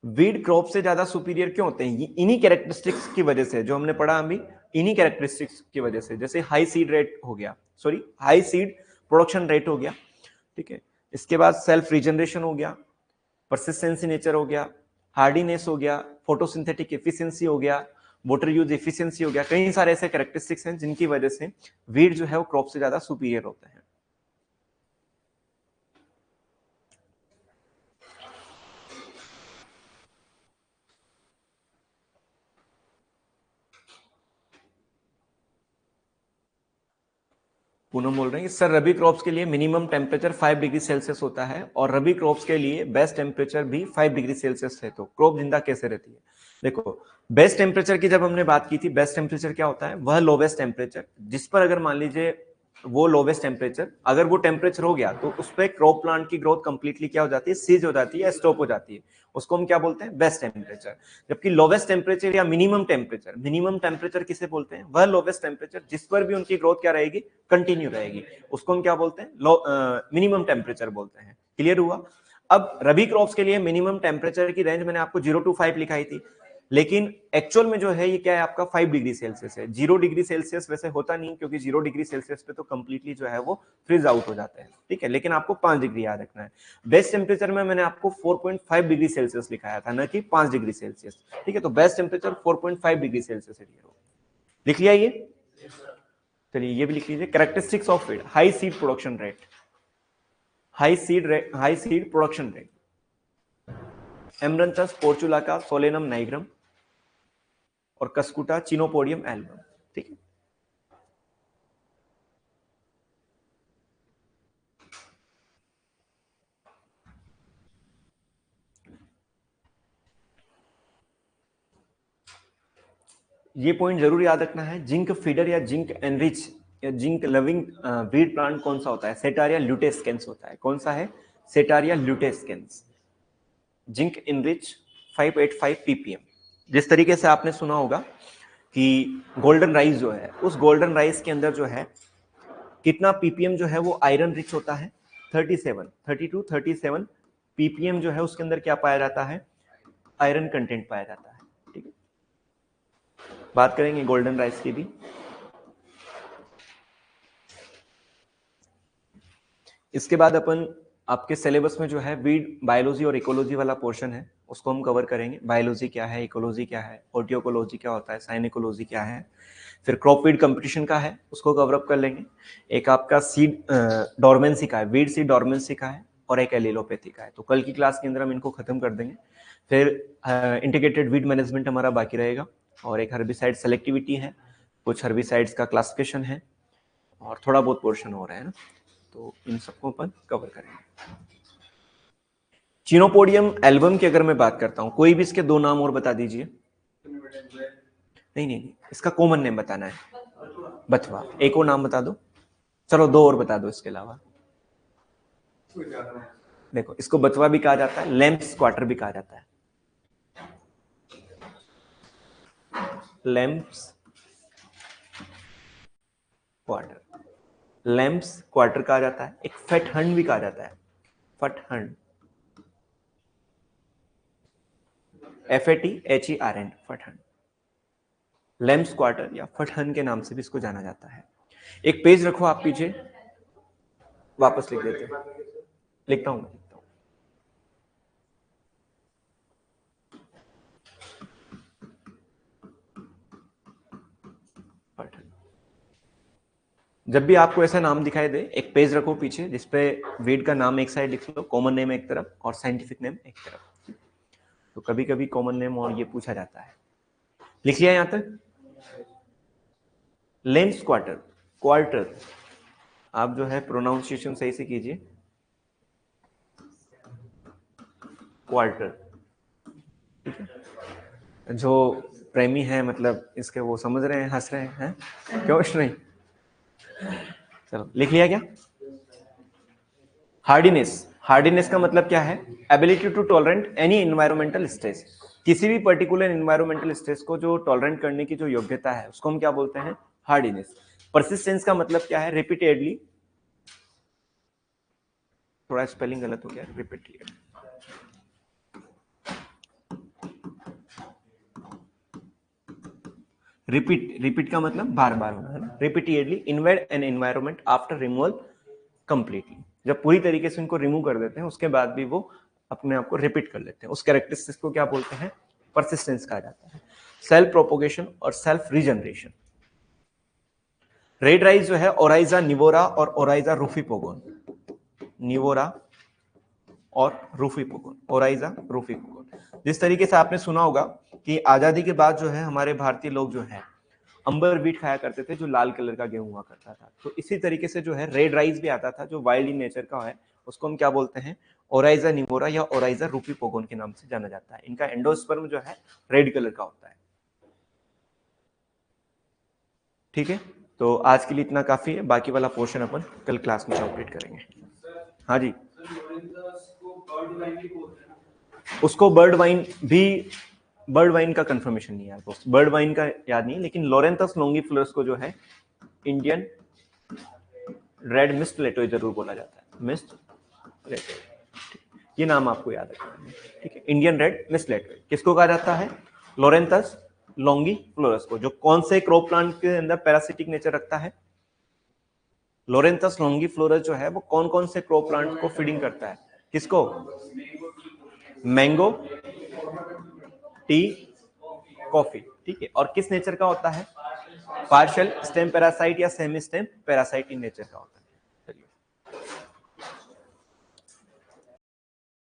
वीड क्रॉप से ज्यादा सुपीरियर क्यों होते हैं, इन्हीं कैरेक्टरिस्टिक्स की वजह से जो हमने पढ़ा अभी, इन्हीं कैरेक्टरिस्टिक्स की वजह से। जैसे हाई सीड रेट हो गया, sorry high seed production rate हो गया। ठीक है, इसके बाद सेल्फ रिजनरेशन हो गया, परसिस्टेंसी नेचर हो गया, हार्डीनेस हो गया, फोटोसिंथेटिक एफिशिएंसी हो गया, वाटर यूज एफिशिएंसी हो गया। कई सारे ऐसे कैरेक्टरिस्टिक्स हैं जिनकी वजह से वीड जो है वो क्रॉप से ज्यादा सुपीरियर होते हैं। पूनम बोल रहे हैं कि सर रबी क्रॉप्स के लिए मिनिमम टेम्परेचर 5 डिग्री सेल्सियस होता है और रबी क्रॉप्स के लिए बेस्ट टेम्परेचर भी 5 डिग्री सेल्सियस है, तो क्रॉप जिंदा कैसे रहती है। देखो, बेस्ट टेम्परेचर की जब हमने बात की थी, बेस्ट टेम्परेचर क्या होता है, वह लोवेस्ट टेम्परेचर जिस पर अगर मान लीजिए वो लोवेस्ट टेम्परेचर, अगर वो टेम्परेचर हो गया तो उस पर क्रॉप प्लांट की ग्रोथ कंप्लीटली क्या हो जाती है, सीज हो जाती है, स्टॉप हो जाती है। उसको हम क्या बोलते हैं, बेस्ट टेम्परेचर। जबकि लोवेस्ट टेम्परेचर या मिनिमम टेम्परेचर, मिनिमम टेम्परेचर किसे बोलते हैं, वह लोवेस्ट टेम्परेचर जिस पर भी उनकी ग्रोथ क्या रहेगी, कंटिन्यू रहेगी, उसको हम क्या बोलते हैं, मिनिमम टेम्परेचर बोलते हैं। क्लियर हुआ। अब रबी क्रॉप्स के लिए मिनिमम टेम्परेचर की रेंज मैंने आपको 0 to 5 लिखाई थी, लेकिन एक्चुअल में जो है ये क्या है आपका 5 डिग्री सेल्सियस है। 0 डिग्री सेल्सियस वैसे होता नहीं, क्योंकि 0 डिग्री सेल्सियस पे तो कंप्लीटली जो है वो फ्रीज आउट हो जाता है। ठीक है, लेकिन आपको 5 डिग्री याद रखना है। बेस्ट टेम्परेचर में मैंने आपको 4.5 डिग्री सेल्सियस लिखाया था, न कि 5 डिग्री सेल्सियस। ठीक है, तो बेस्ट टेम्परेचर 4.5 डिग्री सेल्सियस है। लिख लिया ये, चलिए ये भी लिख लीजिए। Characteristics of feed, high seed production rate, high seed production rate, amaranthus portulaca solanum nigrum और कस्कुटा चिनोपोडियम एल्बम। ठीक है, ये पॉइंट जरूर याद रखना है। जिंक फीडर या जिंक एनरिच या जिंक लविंग वीड प्लांट कौन सा होता है, सेटारिया ल्यूटेस्केंस होता है। कौन सा है, setaria lutescens. Zinc enrich 585 ppm। जिस तरीके से आपने सुना होगा कि गोल्डन राइस जो है, उस गोल्डन राइस के अंदर जो है कितना पीपीएम जो है वो आयरन रिच होता है, 37 पीपीएम जो है उसके अंदर क्या पाया जाता है, आयरन कंटेंट पाया जाता है। ठीक है, बात करेंगे गोल्डन राइस की भी। इसके बाद अपन आपके सिलेबस में जो है वीड बायोलॉजी और इकोलॉजी वाला पोर्शन है, उसको हम कवर करेंगे। बायोलॉजी क्या है, इकोलॉजी क्या है, ऑर्टियोकोलॉजी क्या होता है, साइनिकोलॉजी क्या है, फिर क्रॉप वीड कंपटीशन का है, उसको कवर अप कर लेंगे। एक आपका सीड डोरमेंसी का है, वीड सीड डोरमेंसी का है, और एक एलिलोपैथी का है। तो कल की क्लास के अंदर हम इनको खत्म कर देंगे। फिर इंटीग्रेटेड वीड मैनेजमेंट हमारा बाकी रहेगा, और एक हर्बिसाइड सेलेक्टिविटी है, कुछ हर्बिसाइड्स का क्लासिफिकेशन है, और थोड़ा बहुत पोर्शन हो रहा है ना, तो इन सबको अपन कवर करेंगे। चिनोपोडियम एल्बम की अगर मैं बात करता हूं, कोई भी इसके दो नाम और बता दीजिए। नहीं, इसका कॉमन नेम बताना है। बथवा। एक और नाम बता दो। चलो दो और बता दो इसके अलावा। देखो, इसको बथवा भी कहा जाता है, लैम्प्स क्वार्टर भी कहा जाता है। लैम्प्स क्वार्टर, लैम्प्स क्वार्टर कहा जाता है। एक फटहंड भी कहा जाता है, फटहंड, FATHERN, फटहंड। लैम्प्स क्वार्टर या फटहंड के नाम से भी इसको जाना जाता है। एक पेज रखो आप पीछे, वापस लिख देते हैं। लिखता हूं मैं, जब भी आपको ऐसा नाम दिखाई दे, एक पेज रखो पीछे जिसपे वीड का नाम एक साइड लिख लो, कॉमन नेम एक तरफ और साइंटिफिक नेम एक तरफ। तो कभी कभी कॉमन नेम और ये पूछा जाता है। लिख लिया यहां तक? लेम्स क्वार्टर, क्वार्टर, आप जो है प्रोनाउंसिएशन सही से कीजिए, क्वार्टर, ठीक है। जो प्रेमी है मतलब इसके, वो समझ रहे हैं, हंस रहे हैं, क्यों नहीं? चलो लिख लिया क्या? हार्डीनेस, हार्डीनेस का मतलब क्या है? Ability to tolerant any environmental stress. किसी भी पर्टिकुलर एनवायरमेंटल स्ट्रेस को जो टॉलरेंट करने की जो योग्यता है, उसको हम क्या बोलते हैं? हार्डीनेस। परसिस्टेंस का मतलब क्या है? रिपीटेडली, थोड़ा स्पेलिंग गलत हो गया, रिपीटेड, रिपीट का मतलब बार बार होना है ना। Repeatedly invade an environment after removal completely, जब पूरी तरीके से उनको रिमूव कर देते हैं उसके बाद भी वो अपने आप को रिपीट कर लेते हैं, उस कैरेक्टरिस्टिक्स को क्या बोलते हैं? परसिस्टेंस कहा जाता है। सेल्फ प्रोपोगेशन और सेल्फ रीजनरेशन। रेड राइस जो है ओराइजा निवोरा और ओराइजा रूफीपोगोन, निवोरा और रूफीपोगोन, ओराइजा रूफीपोगोन। जिस तरीके से आपने सुना होगा कि आजादी के बाद जो है हमारे भारतीय लोग जो है अंबर व्हीट खाया करते थे, जो लाल कलर का गेहूं हुआ करता था। तो इसी तरीके से जो है रेड राइस भी आता था, जो वाइल्ड इन नेचर का है, उसको हम क्या बोलते हैं? ओराइजा निवोरा या ओराइजा रूफीपोगोन के नाम से जाना जाता है। इनका एंडोस्पर्म जो है रेड कलर का होता है। ठीक है, तो आज के लिए इतना काफी है, बाकी वाला पोर्शन अपन कल क्लास में कंप्लीट करेंगे। हाँ जी, उसको बर्ड वाइन भी, बर्ड वाइन का कंफर्मेशन नहीं है, बर्ड वाइन का याद नहीं, लेकिन लोरेंथस लॉन्गिफ्लोरस को जो है इंडियन रेड मिस्ट लेटोई जरूर बोला जाता है, मिस्ट लेटोई, ये नाम आपको याद रखना है। ठीक है, इंडियन रेड मिस्ट लेटोई किसको कहा जाता है? लोरेंथस लॉन्गिफ्लोरस को, जो कौन से क्रॉप प्लांट के अंदर पैरासिटिक नेचर रखता है? लोरेंथस लॉन्गिफ्लोरस जो है वो कौन कौन से क्रॉप प्लांट को फीडिंग करता है? किसको? Mango, T, coffee. ठीक है, और किस नेचर का होता है? पार्शियल स्टेम पैरासाइट या semi stem parasite in nature का होता है।